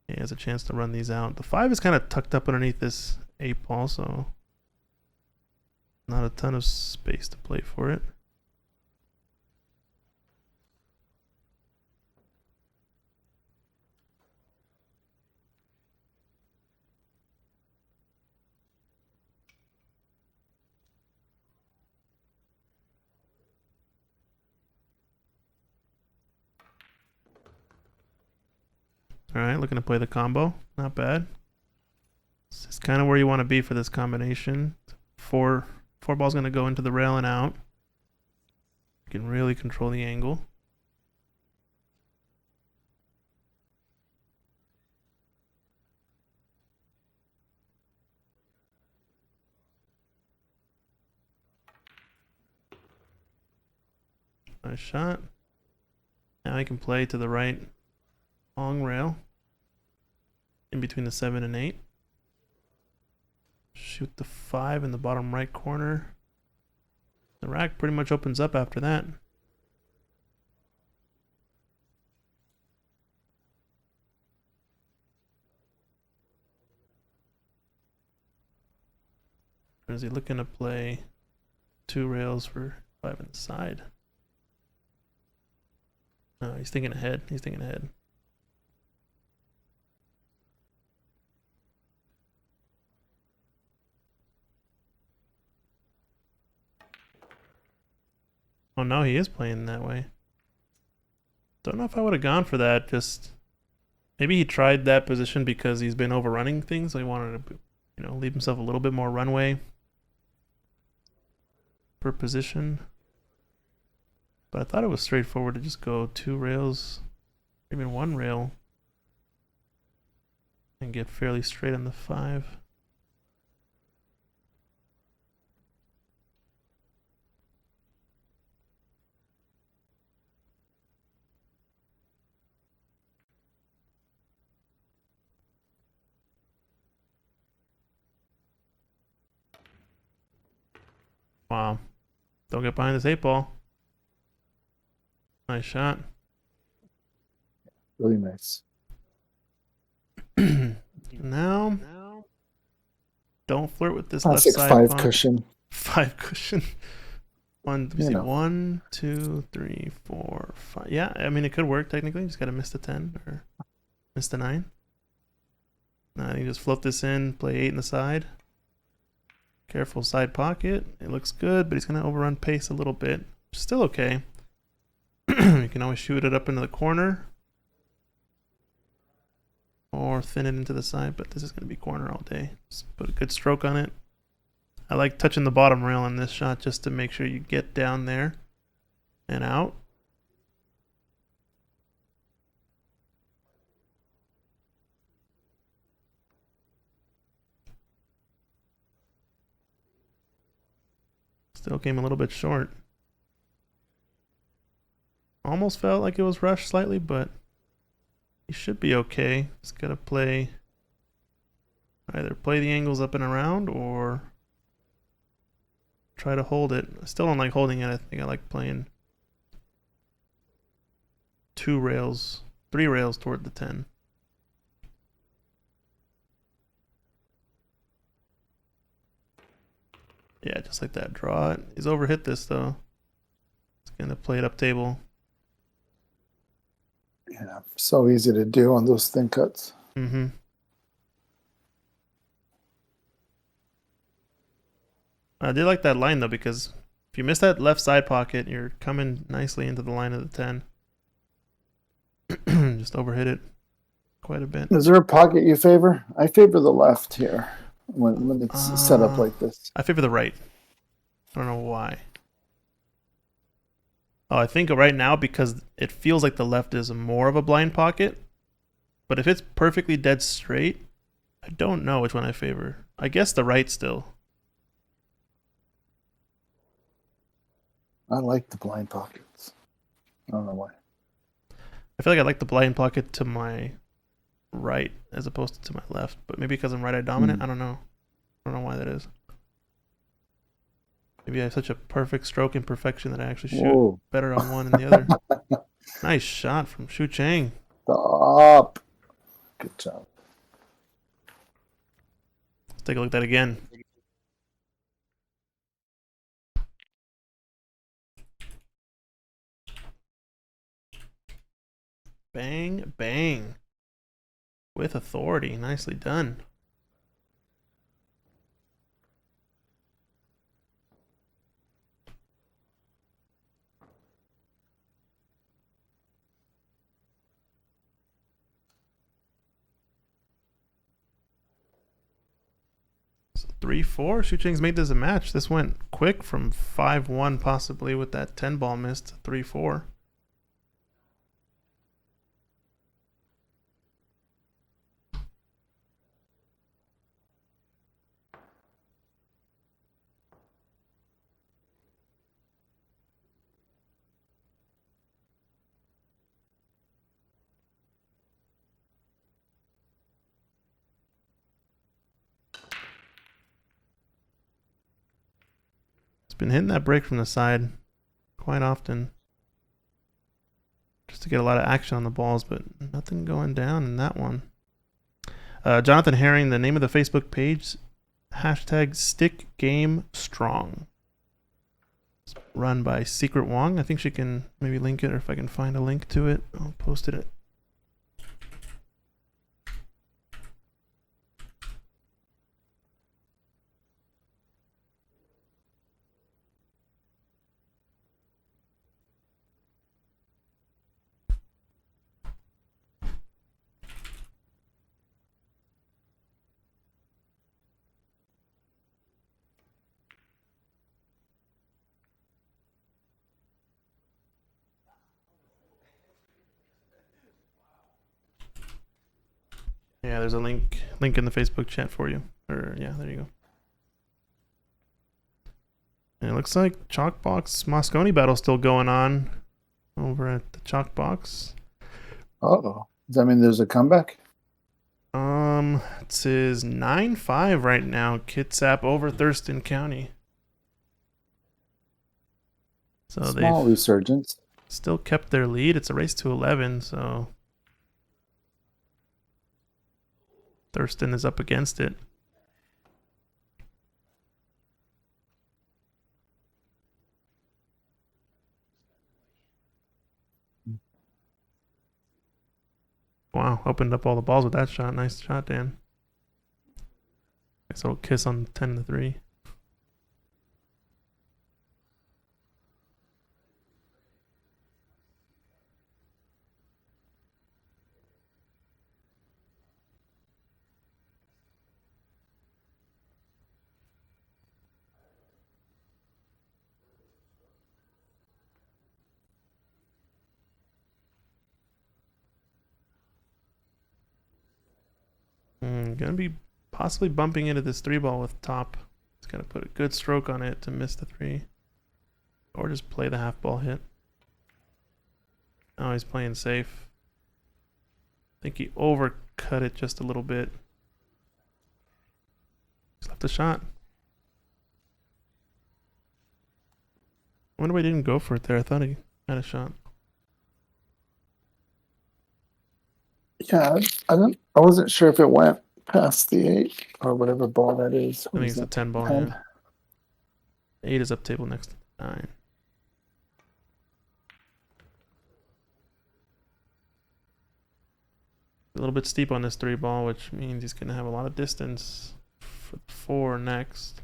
He has a chance to run these out. The 5 is kind of tucked up underneath this 8 ball, so not a ton of space to play for it. All right, looking to play the combo. Not bad. This is kind of where you want to be for this combination. Four balls going to go into the rail and out. You can really control the angle. Nice shot. Now he can play to the right long rail in between the 7 and 8. Shoot the 5 in the bottom right corner. The rack pretty much opens up after that. Or is he looking to play 2 rails for 5 on the side? No, he's thinking ahead. He's thinking ahead. Oh no, he is playing that way. Don't know if I would have gone for that. Just maybe he tried that position because he's been overrunning things. So he wanted to, leave himself a little bit more runway per position. But I thought it was straightforward to just go 2 rails, even 1 rail, and get fairly straight on the 5. Wow. Don't get behind this 8-ball. Nice shot. Really nice. Now, don't flirt with this Classic left side 5 pocket. cushion. 5 cushion. Let me see. know. 1, 2, 3, 4, 5. Yeah, I mean, it could work technically. You just got to miss the 10 or miss the 9. Now you just flip this in, play 8 in the side. Careful side pocket. It looks good, but he's going to overrun pace a little bit. Still okay. You can always shoot it up into the corner. Or thin it into the side, but this is going to be corner all day. Just put a good stroke on it. I like touching the bottom rail on this shot just to make sure you get down there and out. Still came a little bit short. Almost felt like it was rushed slightly, but he should be okay. Just gotta play, either play the angles up and around or try to hold it. I still don't like holding it. I think I like playing 3 rails toward the 10. Yeah, just like that. Draw it. He's overhit this though. He's gonna play it up table. Yeah, so easy to do on those thin cuts. Mm-hmm. I did like that line though, because if you miss that left side pocket, you're coming nicely into the line of the 10. Just overhit it quite a bit. Is there a pocket you favor? I favor the left here when it's set up like this. I favor the right. I don't know why. Oh, I think right now because it feels like the left is more of a blind pocket. But if it's perfectly dead straight, I don't know which one I favor. I guess the right still. I like the blind pockets. I don't know why. I feel like I like the blind pocket to my right as opposed to my left. But maybe because I'm right-eye dominant, I don't know. I don't know why that is. Maybe I have such a perfect stroke imperfection that I actually shoot better on one than the other. Nice shot from Shucheng. Stop. Good job. Let's take a look at that again. Bang, bang. With authority. Nicely done. So 3-4. Shucheng's made this a match. This went quick from 5-1 possibly with that 10-ball miss to 3-4. Been hitting that break from the side quite often just to get a lot of action on the balls, but nothing going down in that one. Jonathan Herring, the name of the Facebook page, #StickGameStrong. It's run by Secret Wong. I think she can maybe link it, or if I can find a link to it, I'll post it. Yeah, there's a link in the Facebook chat for you. Or yeah, there you go. And it looks like Chalkbox Moscone battle still going on over at the Chalkbox. Uh-oh. Does that mean there's a comeback? It says 9-5 right now. Kitsap over Thurston County. So Small they've resurgence. still kept their lead. It's a race to 11, so Thurston is up against it. Wow, opened up all the balls with that shot. Nice shot, Dan. Nice little kiss on 10 to 3. Gonna be possibly bumping into this 3 ball with top. He's gotta put a good stroke on it to miss the 3. Or just play the half ball hit. Oh, he's playing safe. I think he overcut it just a little bit. He's left a shot. I wonder why he didn't go for it there. I thought he had a shot. Yeah, I wasn't sure if it went past the 8 or whatever ball that is. I think it's a 10 ball. 10? Yeah. 8 is up table next to 9. A little bit steep on this 3 ball, which means he's going to have a lot of distance for 4 next.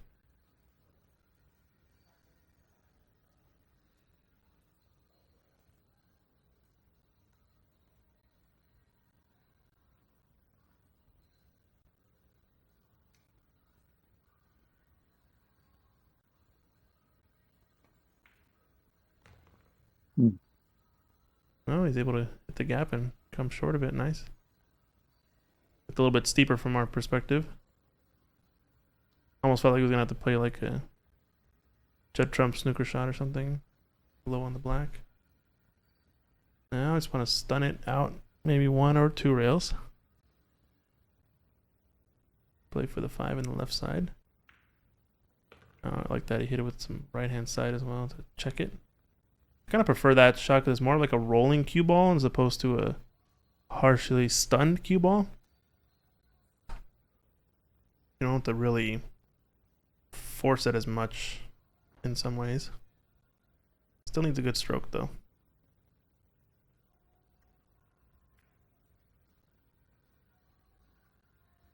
Oh, he's able to hit the gap and come short of it. Nice. It's a little bit steeper from our perspective. Almost felt like he was going to have to play like a Judd Trump snooker shot or something. Low on the black. Now I just want to stun it out. Maybe 1 or 2 rails. Play for the 5 in the left side. I like that he hit it with some right hand side as well to check it. I kind of prefer that shot because it's more like a rolling cue ball as opposed to a harshly stunned cue ball. You don't have to really force it as much in some ways. Still needs a good stroke though.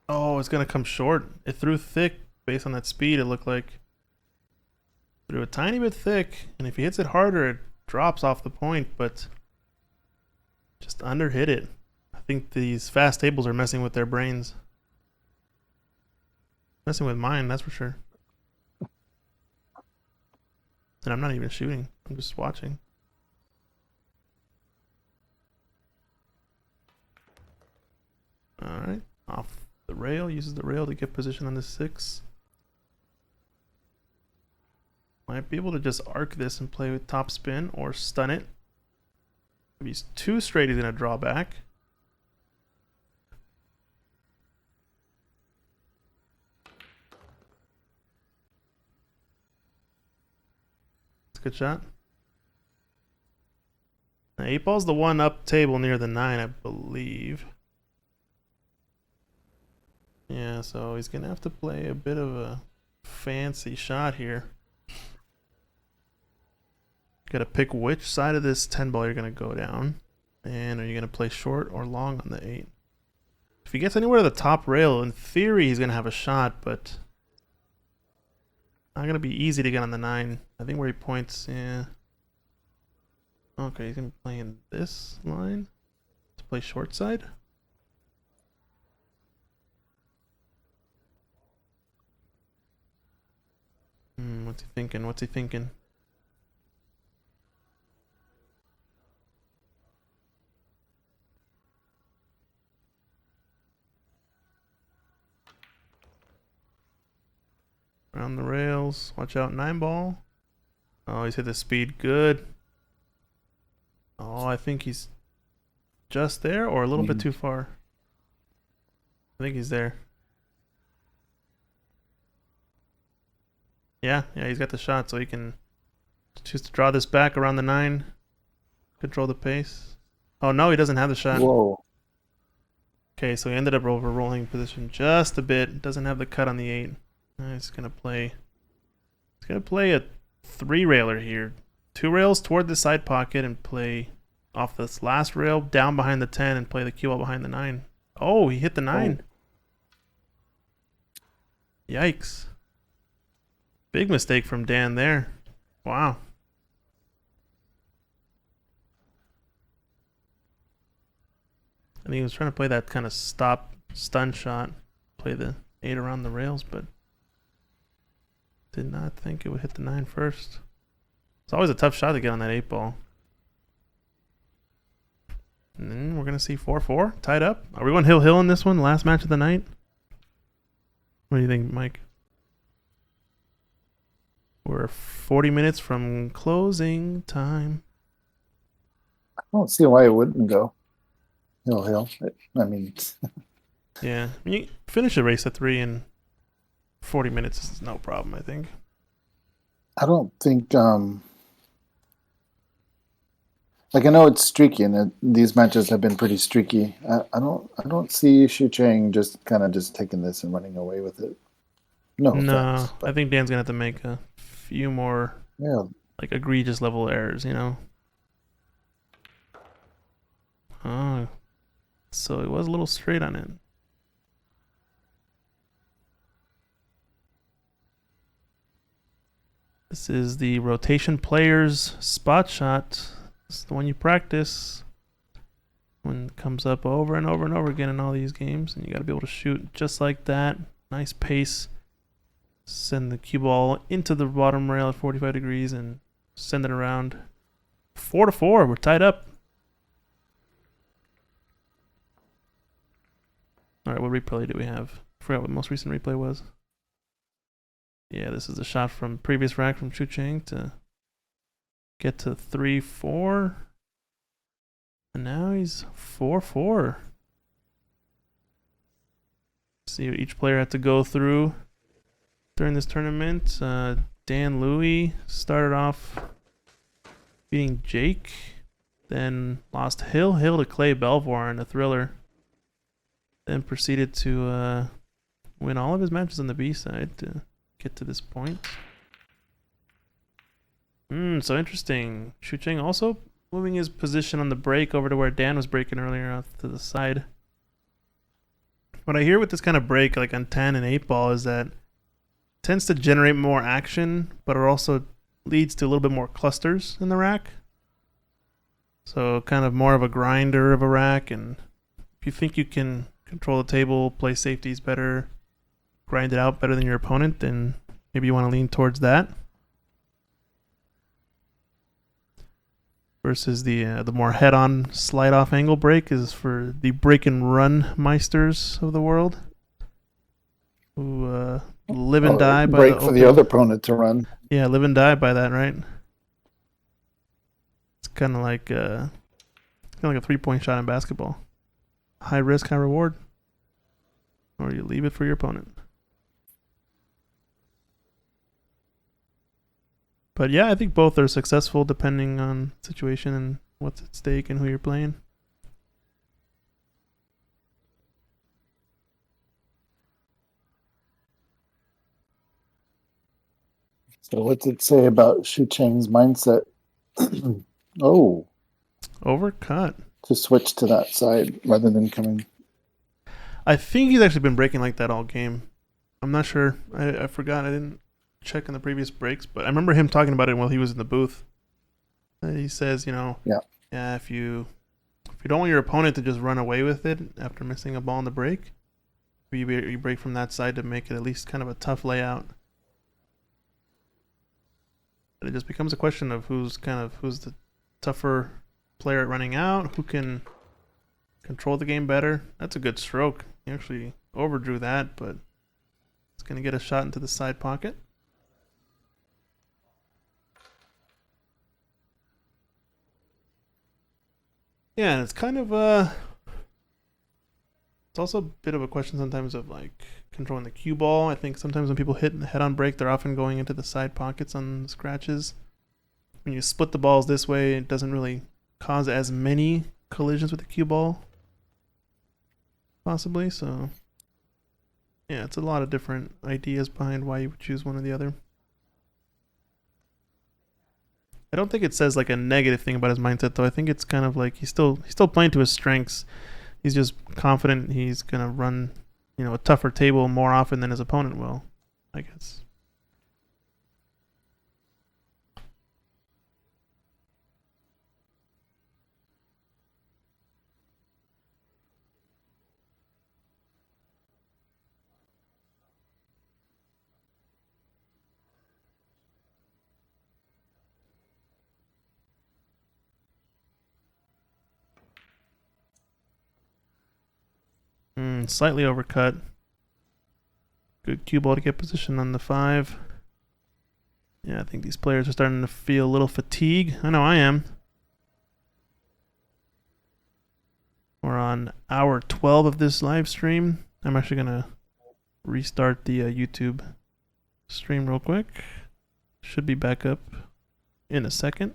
Oh, it's going to come short. It threw thick based on that speed. It looked like threw a tiny bit thick, and if he hits it harder, it drops off the point, but just underhit it. I think these fast tables are messing with their brains. Messing with mine, that's for sure. And I'm not even shooting. I'm just watching. Alright. Off the rail. Uses the rail to get position on the 6. Might be able to just arc this and play with top spin or stun it. If he's too straight, he's going to draw back. It's a good shot. Now, 8 ball's the one up table near the 9, I believe. Yeah, so he's going to have to play a bit of a fancy shot here. Gotta pick which side of this 10 ball you're gonna go down. And are you gonna play short or long on the 8? If he gets anywhere to the top rail, in theory he's gonna have a shot, but not gonna be easy to get on the 9. I think where he points, yeah. Okay, he's gonna be playing this line to play short side. What's he thinking? What's he thinking? Around the rails. Watch out, 9 ball. Oh, he's hit the speed good. Oh, I think he's just there or a little bit too far. I think he's there. Yeah, he's got the shot, so he can Choose to draw this back around the 9. Control the pace. Oh no, he doesn't have the shot. Whoa. Okay, so he ended up over rolling position just a bit. Doesn't have the cut on the 8. He's gonna play. He's gonna play a 3-railer here. 2 rails toward the side pocket and play off this last rail down behind the 10 and play the cue ball behind the 9. Oh, he hit the 9. Oh. Yikes. Big mistake from Dan there. Wow. I think he was trying to play that kind of stun shot. Play the 8 around the rails, but did not think it would hit the 9 first. It's always a tough shot to get on that 8 ball. And then we're going to see 4-4, tied up. Are we going hill in this one, last match of the night? What do you think, Mike? We're 40 minutes from closing time. I don't see why it wouldn't go hill. I mean, yeah, you finish a race at 3 in 40 minutes is no problem, I think. I don't think like I know it's streaky, and these matches have been pretty streaky. I don't see Shucheng just taking this and running away with it. No, offense, I think Dan's gonna have to make a few more like egregious level errors, you know. Oh, so it was a little straight on it. This is the rotation player's spot shot. This is the one you practice. One that comes up over and over and over again in all these games, and you got to be able to shoot just like that. Nice pace. Send the cue ball into the bottom rail at 45 degrees and send it around. 4-4. We're tied up. All right, what replay do we have? I forgot what the most recent replay was. Yeah, this is a shot from previous rack from Shucheng to get to 3-4. And now he's 4-4. See what each player had to go through during this tournament. Dan Louie started off beating Jake, then lost Hill to Clay Belvoir in a thriller. Then proceeded to win all of his matches on the B side to get to this point. So interesting. Shucheng also moving his position on the break over to where Dan was breaking earlier off to the side. What I hear with this kind of break, like on 10 and 8 ball, is that it tends to generate more action, but it also leads to a little bit more clusters in the rack. So kind of more of a grinder of a rack, and if you think you can control the table, play safeties better, grind it out better than your opponent, then maybe you want to lean towards that. Versus the more head-on slide-off angle break is for the break-and-run meisters of the world, who live and die by break for the other opponent to run. Yeah, live and die by that, right? It's kind of like a 3-point shot in basketball. High risk, high reward. Or you leave it for your opponent. But yeah, I think both are successful depending on situation and what's at stake and who you're playing. So what's it say about Shucheng's mindset? Oh. Overcut. To switch to that side rather than coming. I think he's actually been breaking like that all game. I'm not sure. I forgot. I didn't check in the previous breaks, but I remember him talking about it while he was in the booth. He says, if you don't want your opponent to just run away with it after missing a ball in the break, you break from that side to make it at least kind of a tough layout. But it just becomes a question of who's the tougher player at running out, who can control the game better. That's a good stroke. He actually overdrew that, but it's going to get a shot into the side pocket. Yeah, and it's kind of it's also a bit of a question sometimes of like controlling the cue ball. I think sometimes when people hit the head-on break, they're often going into the side pockets on the scratches. when you split the balls this way, it doesn't really cause as many collisions with the cue ball, possibly. So yeah, it's a lot of different ideas behind why you would choose one or the other. I don't think it says like a negative thing about his mindset though. I think it's kind of like he's still playing to his strengths. He's just confident he's gonna run, you know, a tougher table more often than his opponent will, I guess. Slightly overcut. Good cue ball to get position on the 5. Yeah, I think these players are starting to feel a little fatigue. I know I am. We're on hour 12 of this live stream. I'm actually going to restart the YouTube stream real quick. Should be back up in a second.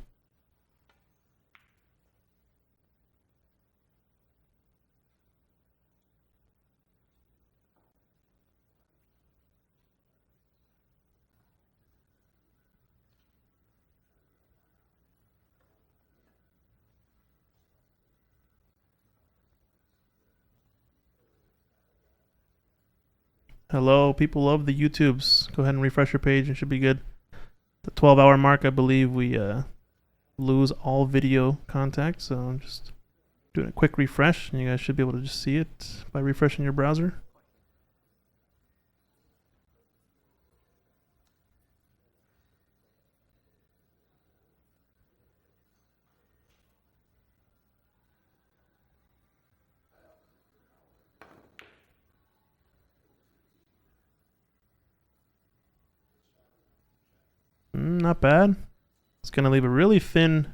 Hello, people of the YouTubes. Go ahead and refresh your page. It should be good. The 12-hour mark, I believe we lose all video contact. So I'm just doing a quick refresh, and you guys should be able to just see it by refreshing your browser. Not bad. It's going to leave a really thin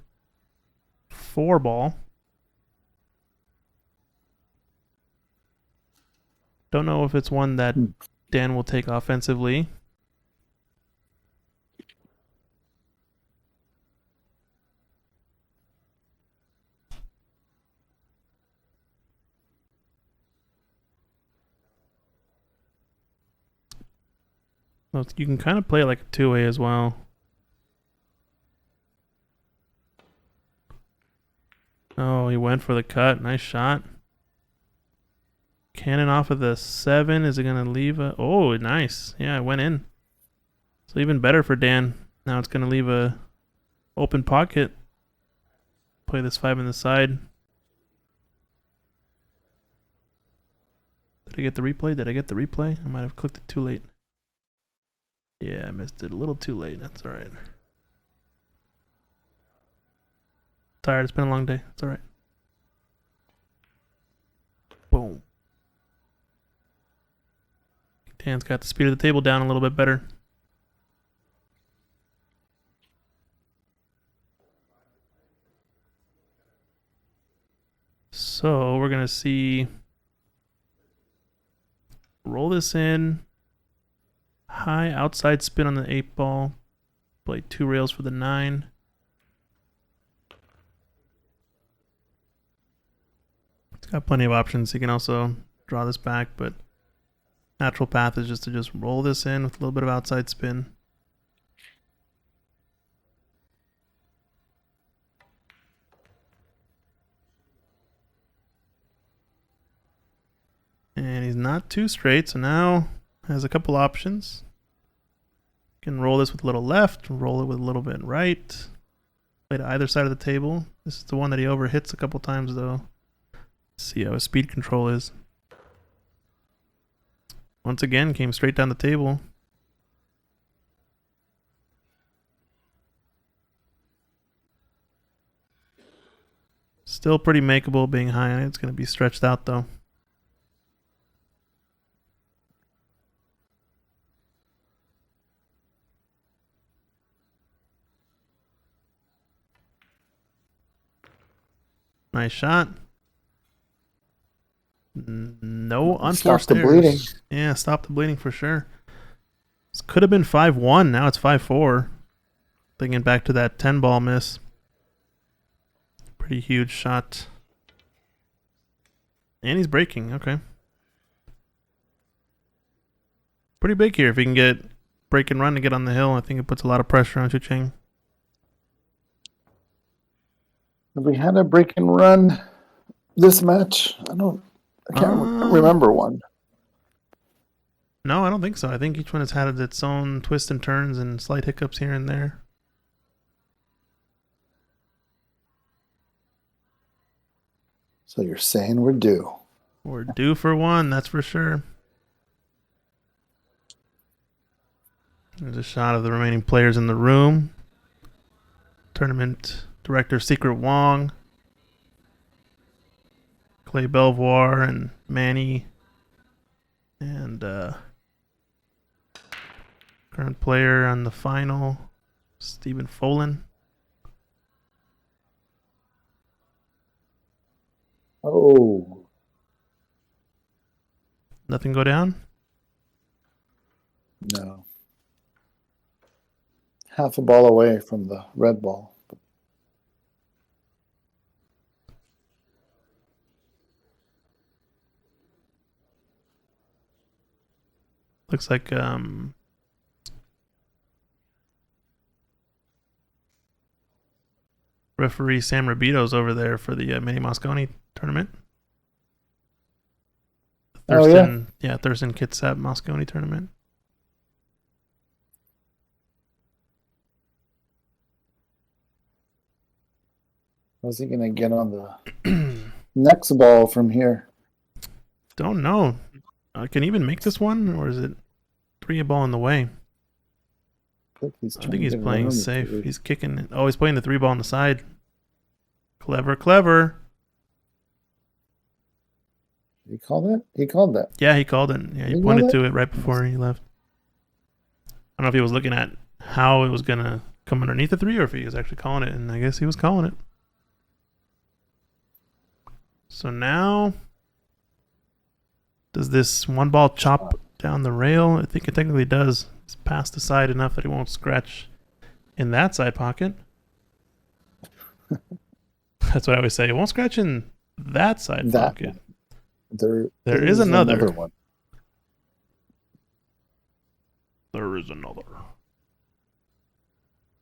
4 ball. Don't know if it's one that Dan will take offensively. Well, you can kind of play it like a 2-way as well. Oh, he went for the cut. Nice shot. Cannon off of the 7. Is it going to leave a... Oh, nice. Yeah, it went in. So even better for Dan. Now it's going to leave a open pocket. Play this 5 in the side. Did I get the replay? Did I get the replay? I might have clicked it too late. Yeah, I missed it a little too late. That's all right. Tired. It's been a long day. It's all right. Boom. Dan's got the speed of the table down a little bit better. So we're going to see... Roll this in. High outside spin on the 8 ball. Play 2 rails for the 9. It's got plenty of options. He can also draw this back, but natural path is just to just roll this in with a little bit of outside spin. And he's not too straight, so now has a couple options. Can roll this with a little left, roll it with a little bit right. Play to either side of the table. This is the one that he overhits a couple times though. Let's see how his speed control is. Once again, came straight down the table. Still pretty makeable being high. It's going to be stretched out though. Nice shot. No unforced Stop the errors. bleeding. Yeah, stop the bleeding for sure. This could have been 5-1. Now it's 5-4. Thinking back to that 10 ball miss. Pretty huge shot. And he's breaking. Okay. Pretty big here if he can get break and run to get on the hill. I think it puts a lot of pressure on Shucheng. Have we had a break and run this match? I can't remember one. No, I don't think so. I think each one has had its own twists and turns and slight hiccups here and there. So you're saying we're due. We're due for one, that's for sure. There's a shot of the remaining players in the room. Tournament director Secret Wong, Clay Belvoir, and Manny, and current player on the final, Stephen Folan. Oh. Nothing go down? No. Half a ball away from the red ball. Looks like referee Sam Rabito's over there for the Mini Mosconi tournament. Thurston, yeah, Thurston Kitsap Mosconi tournament. How's he going to get on the next ball from here? Don't know. Can he even make this one, or is it 3 ball in the way? I think he's playing safe. He's kicking it. Oh, he's playing the 3 ball on the side. Clever, clever. He called it? He called that. Yeah, he called it. Yeah, he pointed to it right before he left. I don't know if he was looking at how it was going to come underneath the 3 or if he was actually calling it, and I guess he was calling it. So now, does this 1 ball chop down the rail? I think it technically does. It's past the side enough that it won't scratch in that side pocket. That's what I always say. It won't scratch in that side pocket. There is another one. There is another.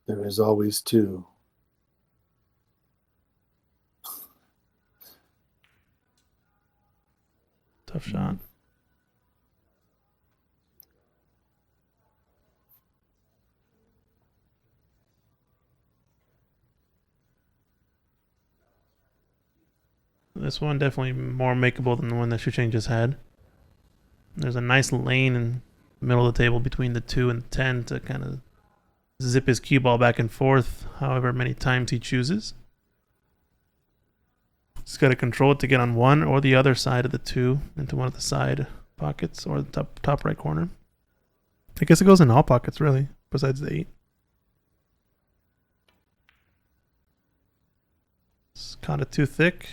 There is always 2. Tough shot. This one definitely more makeable than the one that Shucheng just had. There's a nice lane in the middle of the table between the 2 and 10 to kind of zip his cue ball back and forth however many times he chooses. He's got to control it to get on one or the other side of the 2 into one of the side pockets or the top right corner. I guess it goes in all pockets really, besides the 8. It's kind of too thick.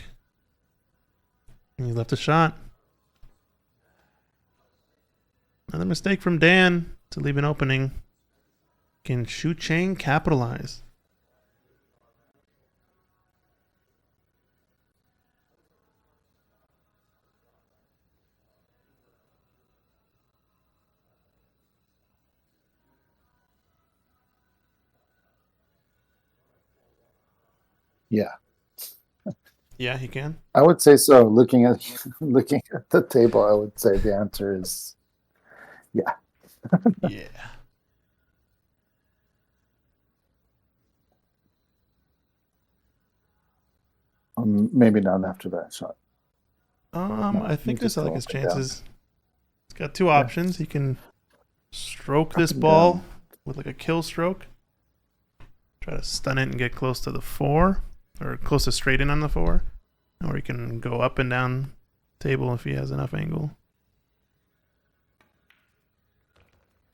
And he left a shot. Another mistake from Dan to leave an opening. Can Shucheng capitalize? Yeah. Yeah, he can. I would say so. Looking at the table, I would say the answer is yeah. Yeah. Maybe not after that shot. I think this I like his chances. He's got 2 options. He can stroke this ball with like a kill stroke. Try to stun it and get close to the 4. Or close to straight in on the 4. Or he can go up and down table if he has enough angle.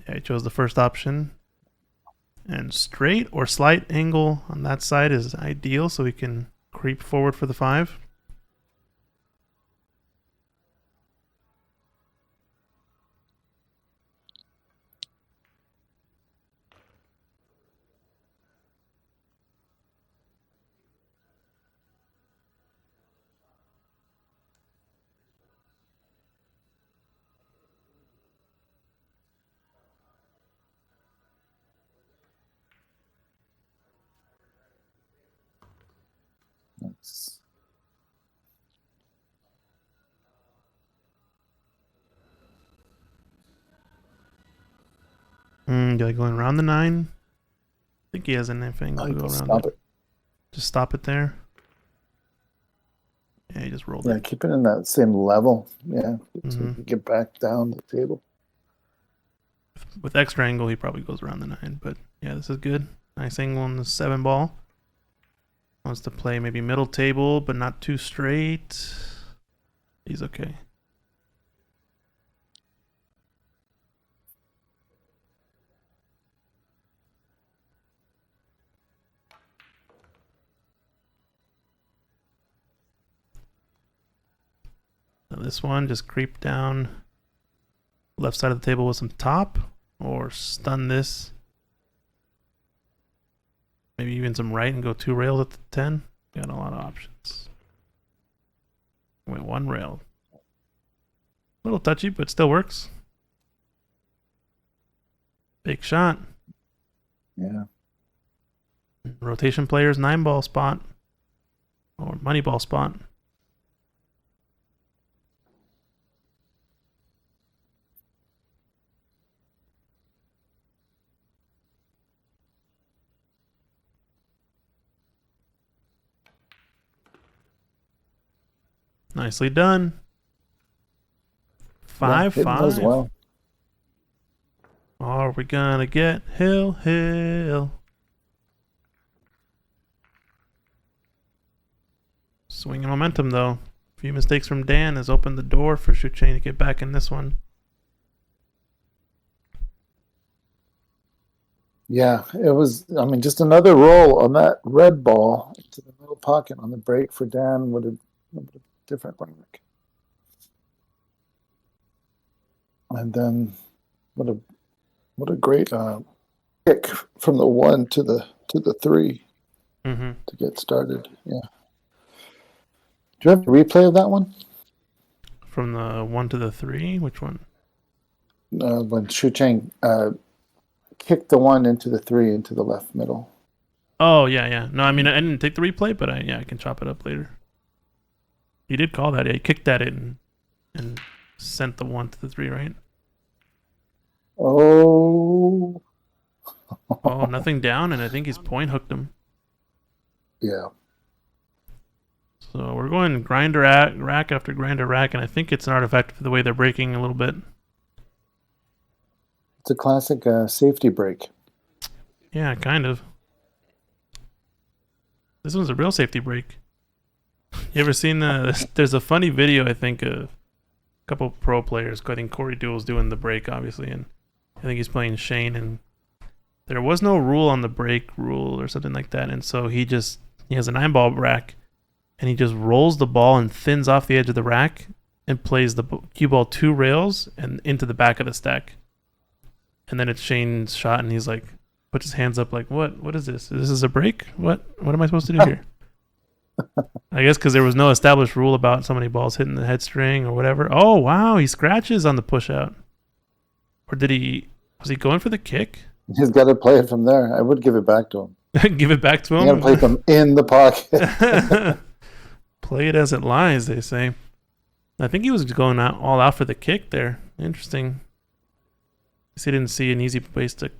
Yeah, he chose the first option. And straight or slight angle on that side is ideal so he can creep forward for the 5. Nice. Do I go around the 9? I think he has a knife angle to go around Stop it. Just stop it there. Yeah, he just rolled Yeah, it. keep it in that same level. Yeah, so Mhm. you can get back down the table. With extra angle, he probably goes around the 9. But yeah, this is good. Nice angle on the 7 ball. Wants to play maybe middle table, but not too straight. He's okay. Now this one, just creep down left side of the table with some top, or stun this. Maybe even some right and go 2 rails at the 10. Got a lot of options. Went 1 rail. A little touchy, but still works. Big shot. Yeah. Rotation players 9 ball spot. Or money ball spot. Nicely done. 5-5. Hitting those well. Are we gonna get hill? Swinging momentum though. A few mistakes from Dan has opened the door for Shucheng to get back in this one. Yeah, it was. I mean, just another roll on that red ball into the middle pocket on the break for Dan would have a different mark. And then what a great kick from the 1 to the 3 Mm-hmm. to get started. Yeah. Do you have a replay of that one? From the 1 to the 3? Which one? When Shucheng kicked the 1 into the 3 into the left middle. Oh, yeah. No, I mean, I didn't take the replay, but I can chop it up later. He did call that. Yeah, he kicked that in and sent the 1 to the 3, right? Oh. Oh, nothing down, and I think he's point hooked him. Yeah. So we're going grinder rack after grinder rack, and I think it's an artifact for the way they're breaking a little bit. It's a classic safety break. Yeah, kind of. This one's a real safety break. You ever seen there's a funny video, I think, of a couple pro players. I think Corey Dewell's doing the break, obviously, and I think he's playing Shane, and there was no rule on the break rule or something like that, and so he has a 9 ball rack, and he just rolls the ball and thins off the edge of the rack and plays the cue ball 2 rails and into the back of the stack. And then it's Shane's shot, and he's like, puts his hands up like, what is this? Is this a break? What am I supposed to do here? I guess because there was no established rule about so many balls hitting the head string or whatever. Oh, wow, he scratches on the push out. Or was he going for the kick? He's got to play it from there. I would give it back to him. Give it back to him? You got to play them in the pocket. Play it as it lies, they say. I think he was going all out for the kick there. Interesting. He didn't see an easy place to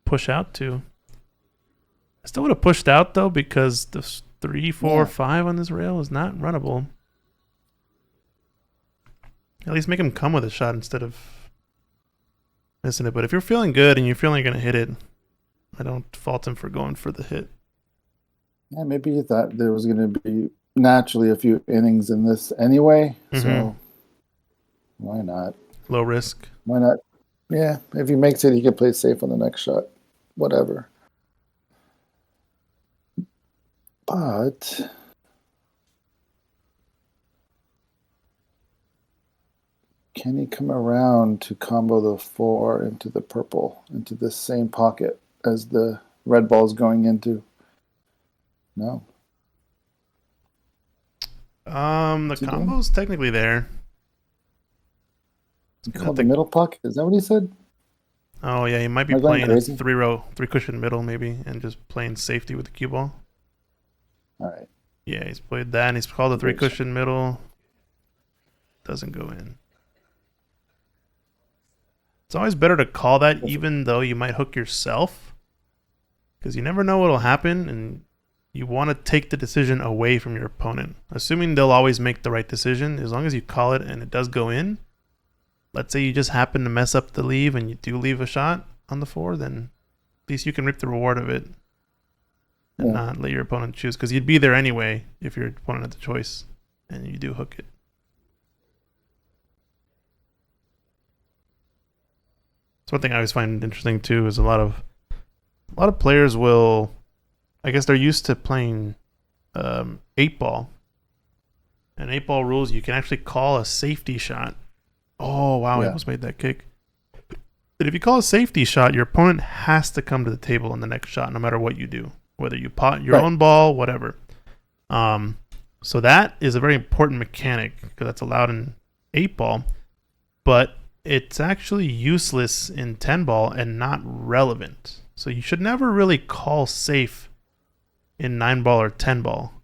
push out to. I still would have pushed out though, because the 3, 4, 5 on this rail is not runnable. At least make him come with a shot instead of missing it. But if you're feeling good and you're feeling you're gonna hit it, I don't fault him for going for the hit. Yeah, maybe he thought there was going to be naturally a few innings in this anyway. So why not? Low risk. Why not? Yeah, if he makes it, he can play safe on the next shot. Whatever. But can he come around to combo the 4 into the purple, into the same pocket as the red ball is going into? No. The combo's technically there. Called the middle pocket. Is that what he said? Oh yeah, he might be playing a 3 cushion middle maybe, and just playing safety with the cue ball. All right. Yeah, he's played that, and he's called a 3 cushion middle. Doesn't go in. It's always better to call that, even though you might hook yourself, because you never know what'll happen, and you want to take the decision away from your opponent. Assuming they'll always make the right decision, as long as you call it and it does go in. Let's say you just happen to mess up the leave and you do leave a shot on the 4, then at least you can reap the reward of it and not let your opponent choose, because you'd be there anyway if your opponent had the choice and you do hook it. It's one thing I always find interesting too is a lot of players will, I guess they're used to playing 8-ball. And 8-ball rules, you can actually call a safety shot. Oh wow, I almost made that kick. But if you call a safety shot, your opponent has to come to the table in the next shot, no matter what you do, whether you pot your own ball, whatever. So that is a very important mechanic because that's allowed in 8-ball, but it's actually useless in 10-ball and not relevant. So you should never really call safe in 9-ball or 10-ball.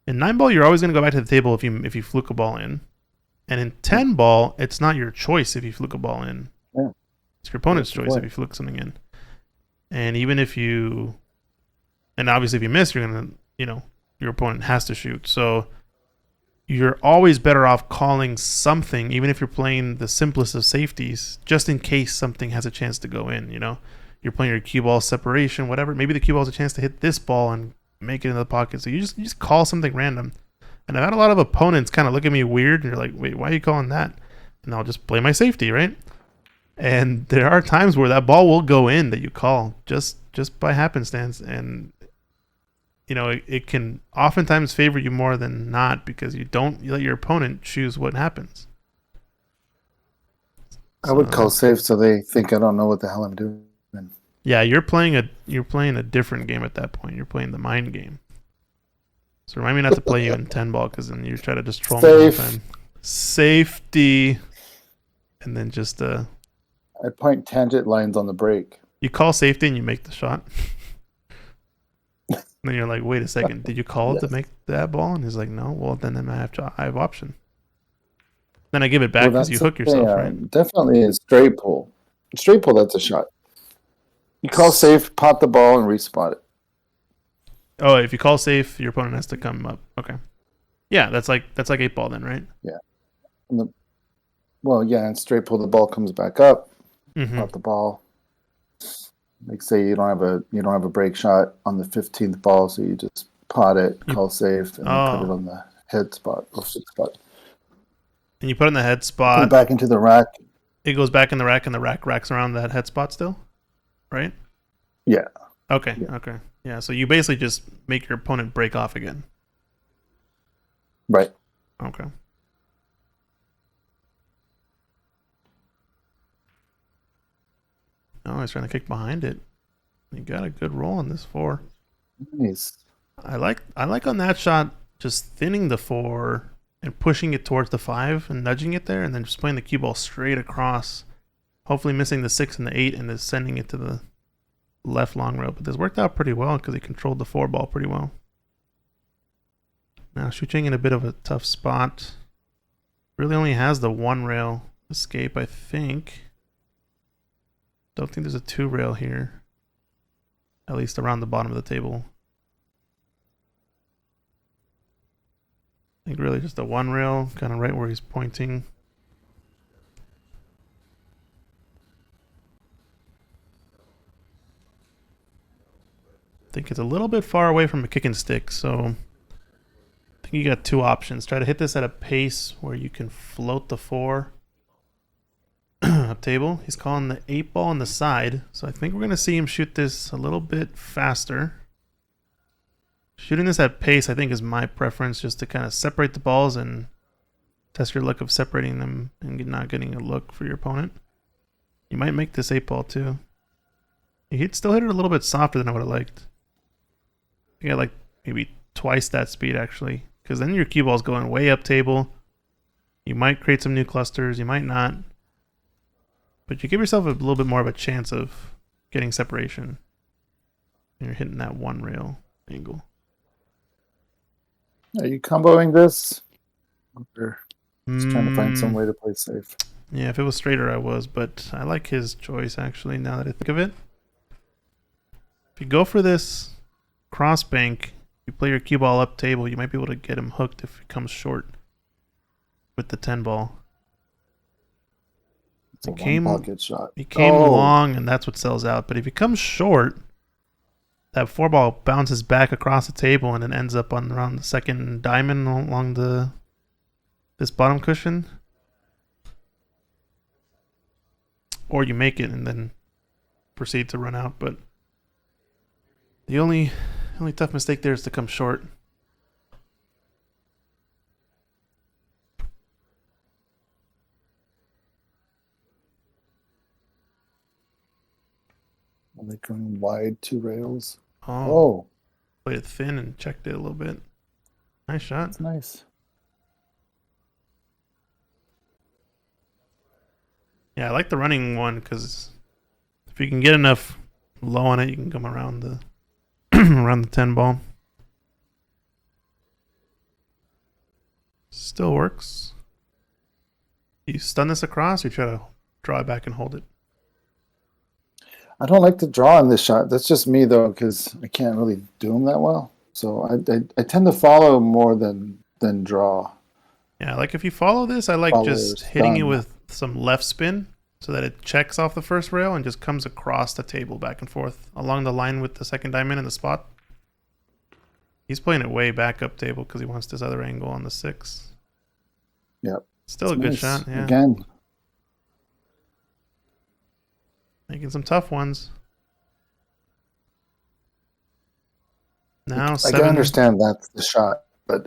In 9-ball, you're always going to go back to the table if you fluke a ball in. And in 10-ball, it's not your choice if you fluke a ball in. Yeah. It's your opponent's choice if you fluke something in. And even if you... And obviously if you miss, you're going to... your opponent has to shoot. So you're always better off calling something, even if you're playing the simplest of safeties, just in case something has a chance to go in, You're playing your cue ball separation, whatever. Maybe the cue ball has a chance to hit this ball and make it into the pocket. So you just call something random. And I've had a lot of opponents kind of look at me weird, and you're like, wait, why are you calling that? And I'll just play my safety, right? And there are times where that ball will go in that you call just by happenstance, and it can oftentimes favor you more than not because you let your opponent choose what happens. I would call safe so they think I don't know what the hell I'm doing. Yeah, you're playing a different game at that point. You're playing the mind game. So remind me not to play you in 10-ball because then you try to just troll me all the time. Safety, and then just I point tangent lines on the break. You call safety and you make the shot. Then you're like, wait a second, did you call it to make that ball? And he's like, no. Well, then I have option. Then I give it back because you hook yourself, right? Definitely a straight pull. Straight pull, that's a shot. You call safe, pot the ball, and respot it. Oh, if you call safe, your opponent has to come up. Okay. Yeah, that's like 8-ball then, right? Yeah. And straight pull, the ball comes back up. Pot the ball. Like say you don't have a break shot on the 15th ball, so you just pot it, call safe, and then put it on the head spot or 6 spot. And you put it in the head spot. Put it back into the rack. It goes back in the rack, and the rack racks around that head spot still, right? Yeah. Okay. Yeah. Okay. Yeah. So you basically just make your opponent break off again. Right. Okay. Oh, he's trying to kick behind it. He got a good roll on this 4. Nice. I like on that shot just thinning the 4 and pushing it towards the 5 and nudging it there, and then just playing the cue ball straight across, hopefully missing the 6 and the 8, and then sending it to the left long rail. But this worked out pretty well because he controlled the 4 ball pretty well. Now Shucheng in a bit of a tough spot. Really only has the 1 rail escape, I think. Don't think there's a 2 rail here. At least around the bottom of the table. I think really just the 1 rail, kind of right where he's pointing. I think it's a little bit far away from a kick and stick, so I think you got 2 options. Try to hit this at a pace where you can float the 4 up table. He's calling the 8-ball on the side, so I think we're going to see him shoot this a little bit faster. Shooting this at pace, I think, is my preference, just to kind of separate the balls and test your luck of separating them and not getting a look for your opponent. You might make this 8-ball too. He'd still hit it a little bit softer than I would have liked. I think I like maybe twice that speed, actually, because then your cue ball's going way up table. You might create some new clusters, you might not. But you give yourself a little bit more of a chance of getting separation. You're hitting that 1 rail angle. Are you comboing this? Or just trying to find some Mm, way to play safe. yeah, if it was straighter, I was, but I like his choice actually. Now that I think of it, if you go for this cross bank, you play your cue ball up table, you might be able to get him hooked if he comes short with the 10 ball. It's a He one came, pocket shot. he came Oh, long, and that's what sells out. But if he comes short, that 4 ball bounces back across the table and then ends up on around the second diamond along this bottom cushion. Or you make it and then proceed to run out. But the only tough mistake there is to come short. only going wide 2 rails. Oh, Oh, played it thin and checked it a little bit. Nice shot. that's nice. Yeah, I like the running one because if you can get enough low on it, you can come around the around the 10 ball. Still works. You stun this across, you try to draw it back and hold it. I don't like to draw on this shot. That's just me though, because I can't really do them that well. So I tend to follow more than draw. Yeah, like if you follow this, I like Follow or just hitting it stun. with some left spin so that it checks off the first rail and just comes across the table back and forth along the line with the second diamond in the spot. He's playing it way back up table because he wants this other angle on the 6. Yep. Still a It's good nice. shot, yeah. Again, Making some tough ones. Now I can 7. understand that's the shot, but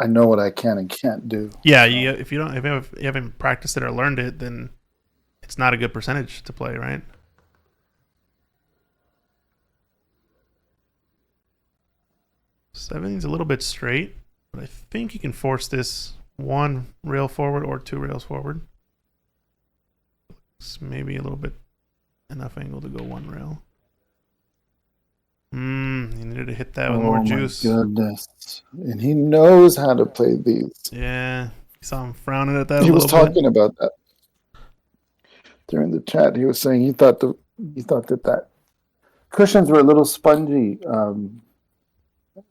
I know what I can and can't do. Yeah, So, if you haven't practiced it or learned it, then it's not a good percentage to play, right? Seven's a little bit straight, but I think you can force this 1 rail forward or 2 rails forward. It's maybe a little bit enough angle to go 1 rail. You needed to hit that with more juice. Oh my goodness! And he knows how to play these. Yeah, you saw him frowning at that He a was little bit. talking about that during the chat. He was saying he thought that cushions were a little spongy, and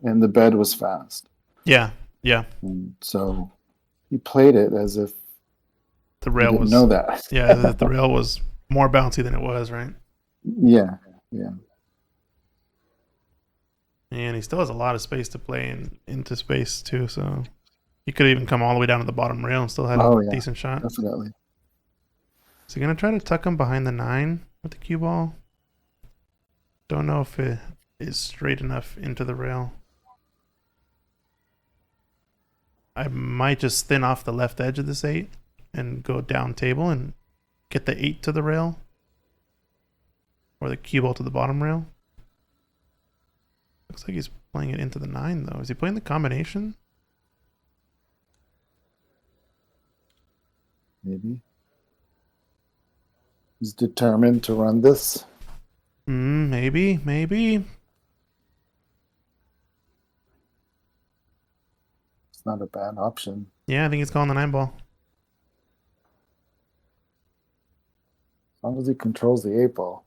the bed was fast. Yeah, yeah. And so he played it as if The he rail didn't was know that. yeah, the rail was more bouncy than it was, right? Yeah. And he still has a lot of space to play into space too, so he could even come all the way down to the bottom rail and still had Oh a yeah, decent shot. definitely. Is he gonna try to tuck him behind the 9 with the cue ball? Don't know if it is straight enough into the rail. I might just thin off the left edge of this 8 and go down table and get the 8 to the rail. Or the cue ball to the bottom rail. Looks like he's playing it into the 9 though. Is he playing the combination? Maybe he's determined to run this. Maybe. It's not a bad option. Yeah, I think he's calling the 9 ball. As long as he controls the 8 ball.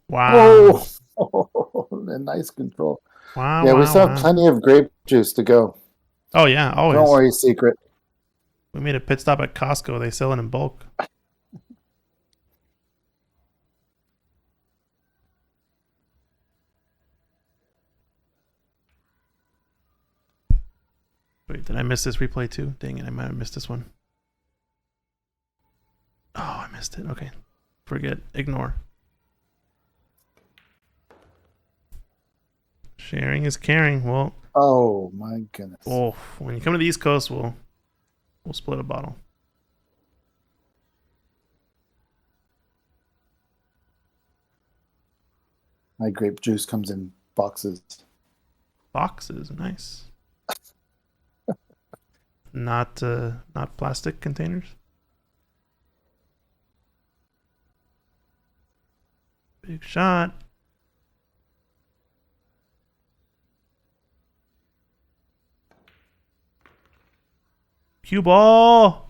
Wow. Oh, and nice control. Wow, Yeah, we wow, still have wow. plenty of grape juice to go. Oh yeah, always. Don't worry, secret. We made a pit stop at Costco. They sell it in bulk. Wait, did I miss this replay too? Dang it, I might have missed this one. Oh, I missed it. Okay. Forget. Ignore. Sharing is caring. Well, Oh my goodness. when you come to the East Coast, we'll split a bottle. My grape juice comes in boxes. boxes. Nice. Not plastic containers. Big shot. Cue ball.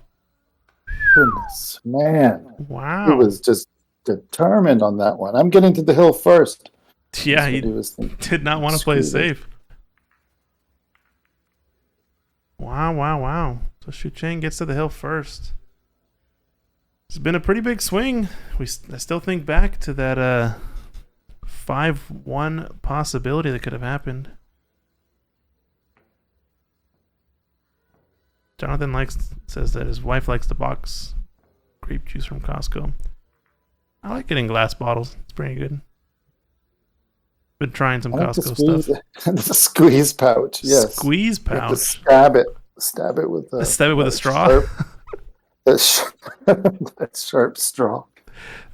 Goodness, man. Wow. He was just determined on that one. I'm getting to the hill first. Yeah, That's he what he was thinking. did not want to play Screw it. safe. Wow. So Shucheng gets to the hill first. It's been a pretty big swing. I still think back to that 5-1 possibility that could have happened. Jonathan says that his wife likes to box grape juice from Costco. I like getting glass bottles. It's pretty good. Been trying some I like the Costco squeeze, stuff. the squeeze pouch. Yes. Squeeze You have to pouch. stab it with a straw. That sharp straw.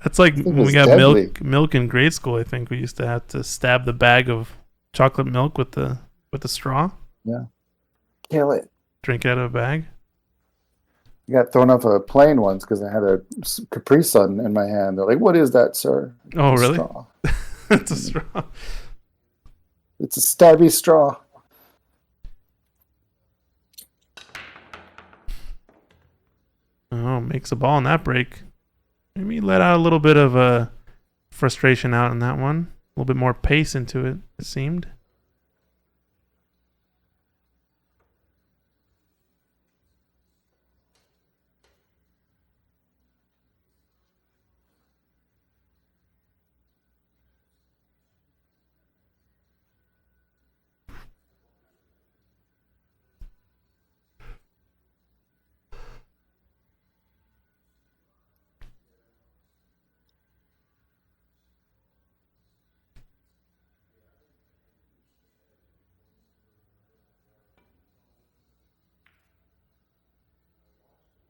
That's like It when was we got deadly. milk in grade school. I think we used to have to stab the bag of chocolate milk with the straw. Yeah. Kill it. Drink it out of a bag. I got thrown off a plane once because I had a Capri Sun in my hand. They're like, "What is that, sir?" Oh, "It's a really? straw." It's a straw. It's a stabby straw. Oh, makes a ball in that break. Maybe let out a little bit of frustration out in that one. A little bit more pace into it, it seemed.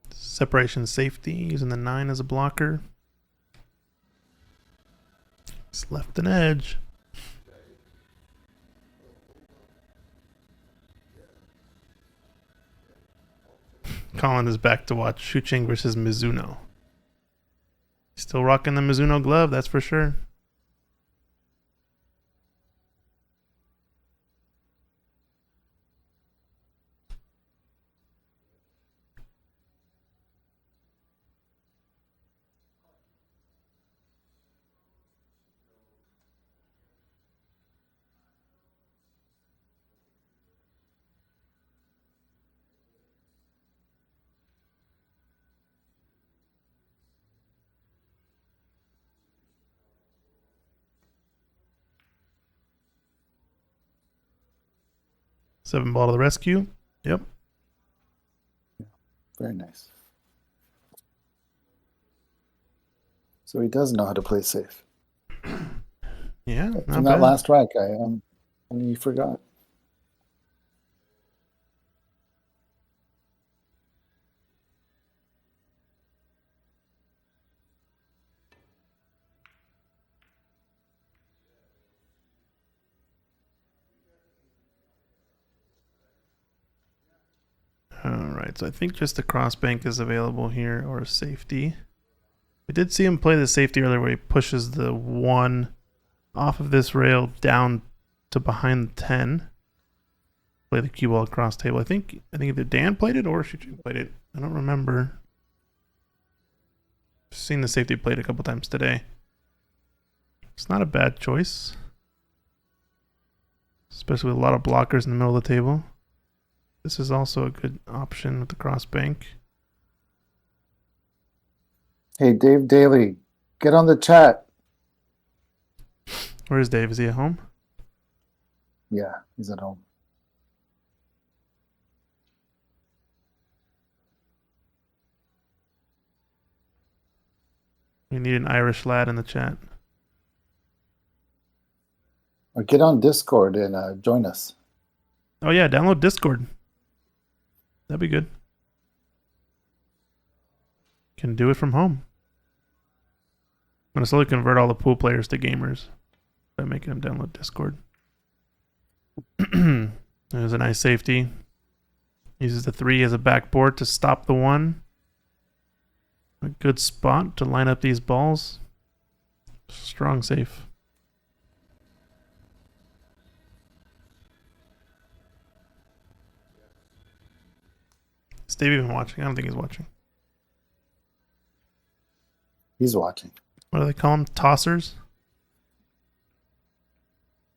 Separation safety, using the 9 as a blocker. It's left an edge. Colin is back to watch Shucheng versus Mizuno. Still rocking the Mizuno glove, that's for sure. Seven ball to the rescue. Yep. Very nice. So he does know how to play safe. Yeah, not From bad. that last rack, you forgot. Alright, so I think just the cross bank is available here, or safety. We did see him play the safety earlier where he pushes the 1 off of this rail down to behind the 10. Play the cue ball across table. I think either Dan played it or Shucheng played it. I don't remember. I've seen the safety played a couple times today. It's not a bad choice. Especially with a lot of blockers in the middle of the table. This is also a good option with the cross bank. Hey, Dave Daly, get on the chat. Where's Dave? Is he at home? Yeah, he's at home. We need an Irish lad in the chat. Or get on Discord and join us. Oh yeah, download Discord. That'd be good. Can do it from home. I'm gonna slowly convert all the pool players to gamers by making them download Discord. There's a nice safety. Uses the 3 as a backboard to stop the 1. A good spot to line up these balls. Strong safe. Is Dave even watching? I don't think he's watching. He's watching. What do they call them? Tossers?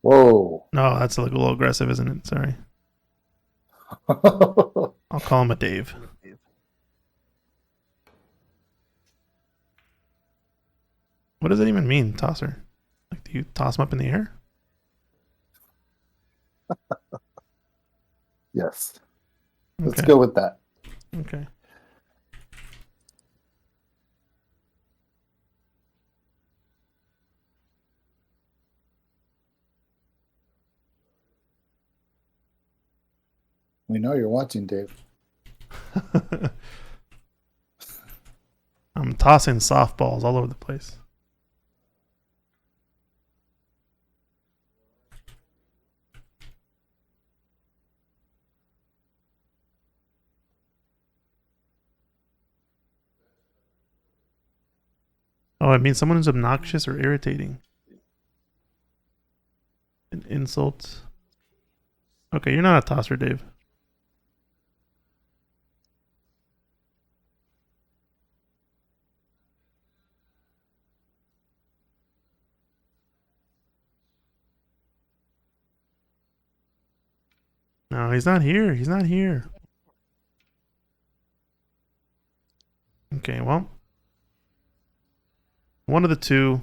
Whoa. No, that's a little aggressive, isn't it? Sorry. I'll call him a Dave. What does that even mean, tosser? Like, do you toss them up in the air? Yes. Let's Okay. go with that. Okay. We know you're watching, Dave. I'm tossing softballs all over the place. Oh, it means someone who's obnoxious or irritating. An insult. Okay, you're not a tosser, Dave. No, he's not here. He's not here. Okay, well. One of the two.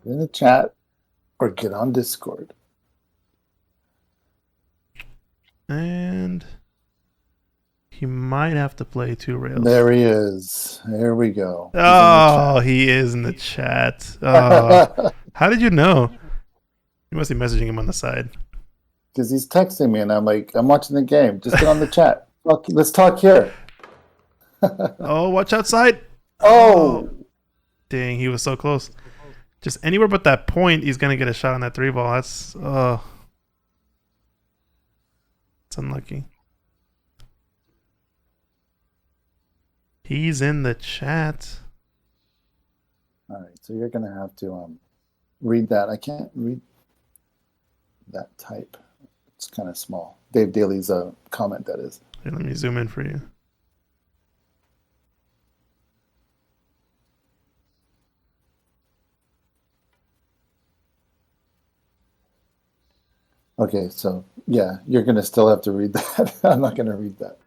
In the chat or get on Discord. And he might have to play 2 rails. There he is. There we go. Oh, he is in the chat. Oh, how did you know? You must be messaging him on the side. Because he's texting me and I'm like, I'm watching the game. Just get on the chat. Let's talk here. Oh, watch outside. Oh. Dang, he was so close. Just anywhere but that point, he's going to get a shot on that 3 ball. That's, it's unlucky. He's in the chat. All right, so you're going to have to read that. I can't read that type. It's kind of small. Dave Daly's comment, that is. Here, let me zoom in for you. Okay, so yeah, you're going to still have to read that. I'm not going to read that.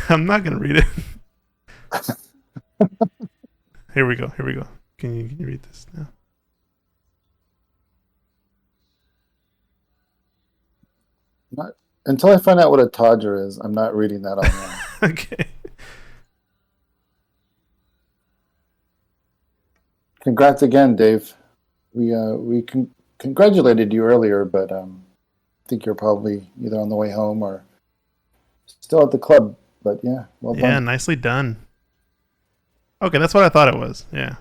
I'm not going to read it. Here we go. Here we go. Can you read this now? Not until I find out what a Todger is, I'm not reading that online. Okay. Congrats again, Dave. We congratulated you earlier, but I think you're probably either on the way home or still at the club. But yeah, well done. Yeah, nicely done. Okay, that's what I thought it was. Yeah.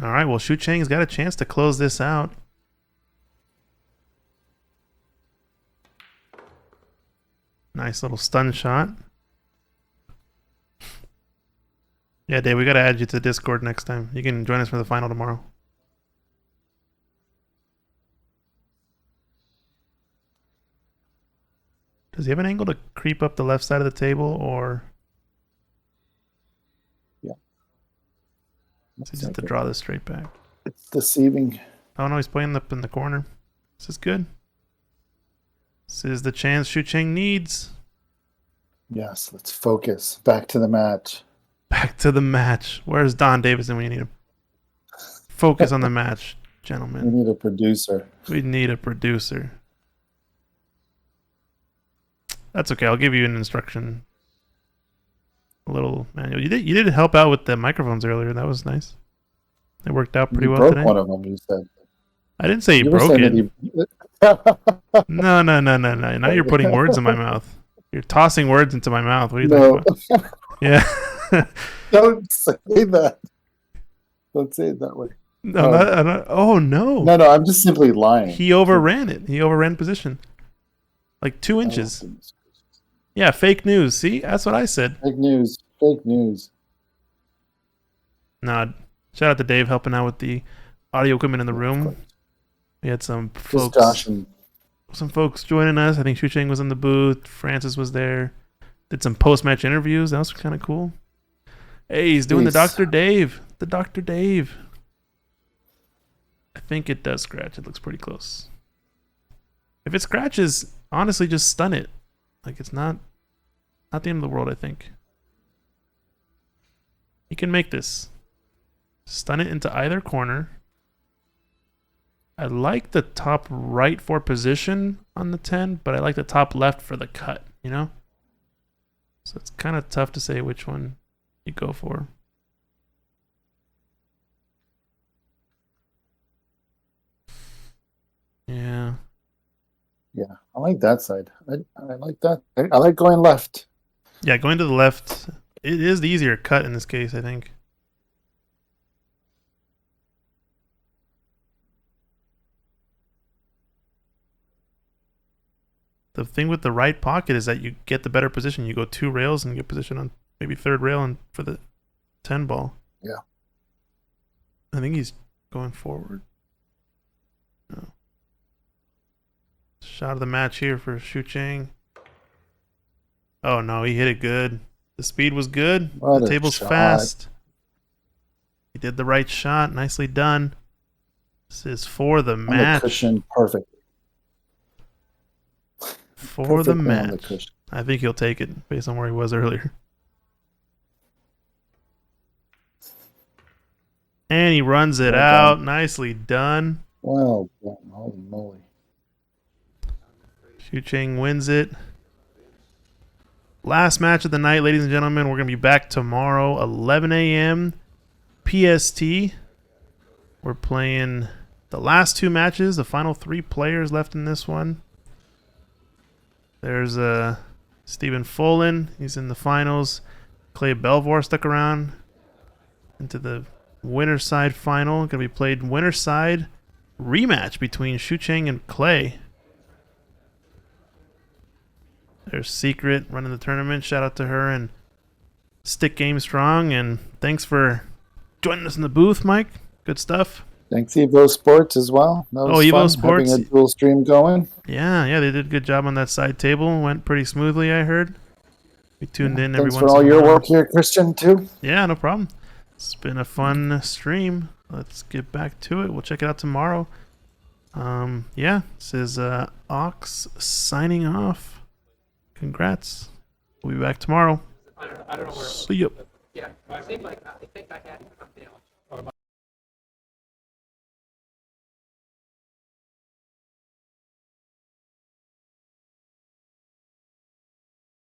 All right, well, Shucheng's got a chance to close this out. Nice little stun shot. Yeah, Dave, we got to add you to Discord next time. You can join us for the final tomorrow. Does he have an angle to creep up the left side of the table, or Yeah. does he just have to draw this straight back? It's deceiving. Oh no, he's playing up in the corner. This is good. This is the chance Shucheng needs. Yes, let's focus. Back to the match. Back to the match. Where's Don Davison when you need him? Focus on the match, We gentlemen. need a producer. We need a producer. That's okay. I'll give you an instruction. A little manual. You did help out with the microphones earlier. That was nice. It worked out pretty You well broke today. one of them, you said. I didn't say you You were broke saying it. that you... No. Now you're putting words in my mouth. You're tossing words into my mouth. What are you No. talking about? Yeah. Don't say that. Don't say it that way. No, Oh. oh no. No, I'm just simply lying. He overran it. He overran position. Like 2 inches. Yeah, fake news. See? That's what I said. Fake news. Fake news. Nah, shout out to Dave helping out with the audio equipment in the room. We had some folks. Josh and some folks joining us. I think Shucheng was in the booth. Francis was there. Did some post-match interviews. That was kind of cool. Hey, he's doing the Dr. Dave. The Dr. Dave. I think it does scratch. It looks pretty close. If it scratches, honestly, just stun it. Like, it's not the end of the world, I think. You can make this. Stun it into either corner. I like the top right for position on the 10, but I like the top left for the cut, you know? So it's kind of tough to say which one you go for. Yeah. Yeah, I like that side. I like that. I like going left. Yeah, going to the left. It is the easier cut in this case, I think. The thing with the right pocket is that you get the better position. You go 2 rails and get position on maybe 3rd rail and for the 10 ball. Yeah. I think he's going forward. No. Shot of the match here for Shucheng. Oh no, he hit it good. The speed was good. What the table's fast. He did the right shot. Nicely done. This is for the match. The cushion, perfect. For perfect the match. I think he'll take it based on where he was earlier. And he runs it out. Nicely done. Well done. Holy moly. Shucheng wins it. Last match of the night, ladies and gentlemen. We're going to be back tomorrow, 11 a.m. PST. We're playing the last 2 matches, the final 3 players left in this one. There's Stephen Follin. He's in the finals. Clay Belvoir stuck around into the winner side final. Going to be played winner side rematch between Shucheng and Clay. There's Secret running the tournament. Shout out to her and Stick Game Strong. And thanks for joining us in the booth, Mike. Good stuff. Thanks, Evo Sports as well. That was Evo fun, Sports. having a dual stream going. Yeah, they did a good job on that side table. Went pretty smoothly, I heard. We tuned in every once in a while. Thanks for all your work here, Christian, too. Yeah, no problem. It's been a fun stream. Let's get back to it. We'll check it out tomorrow. Yeah, this is Ox signing off. Congrats. We'll be back tomorrow. I don't know where. See you. Yeah, it seemed like I think I had something else.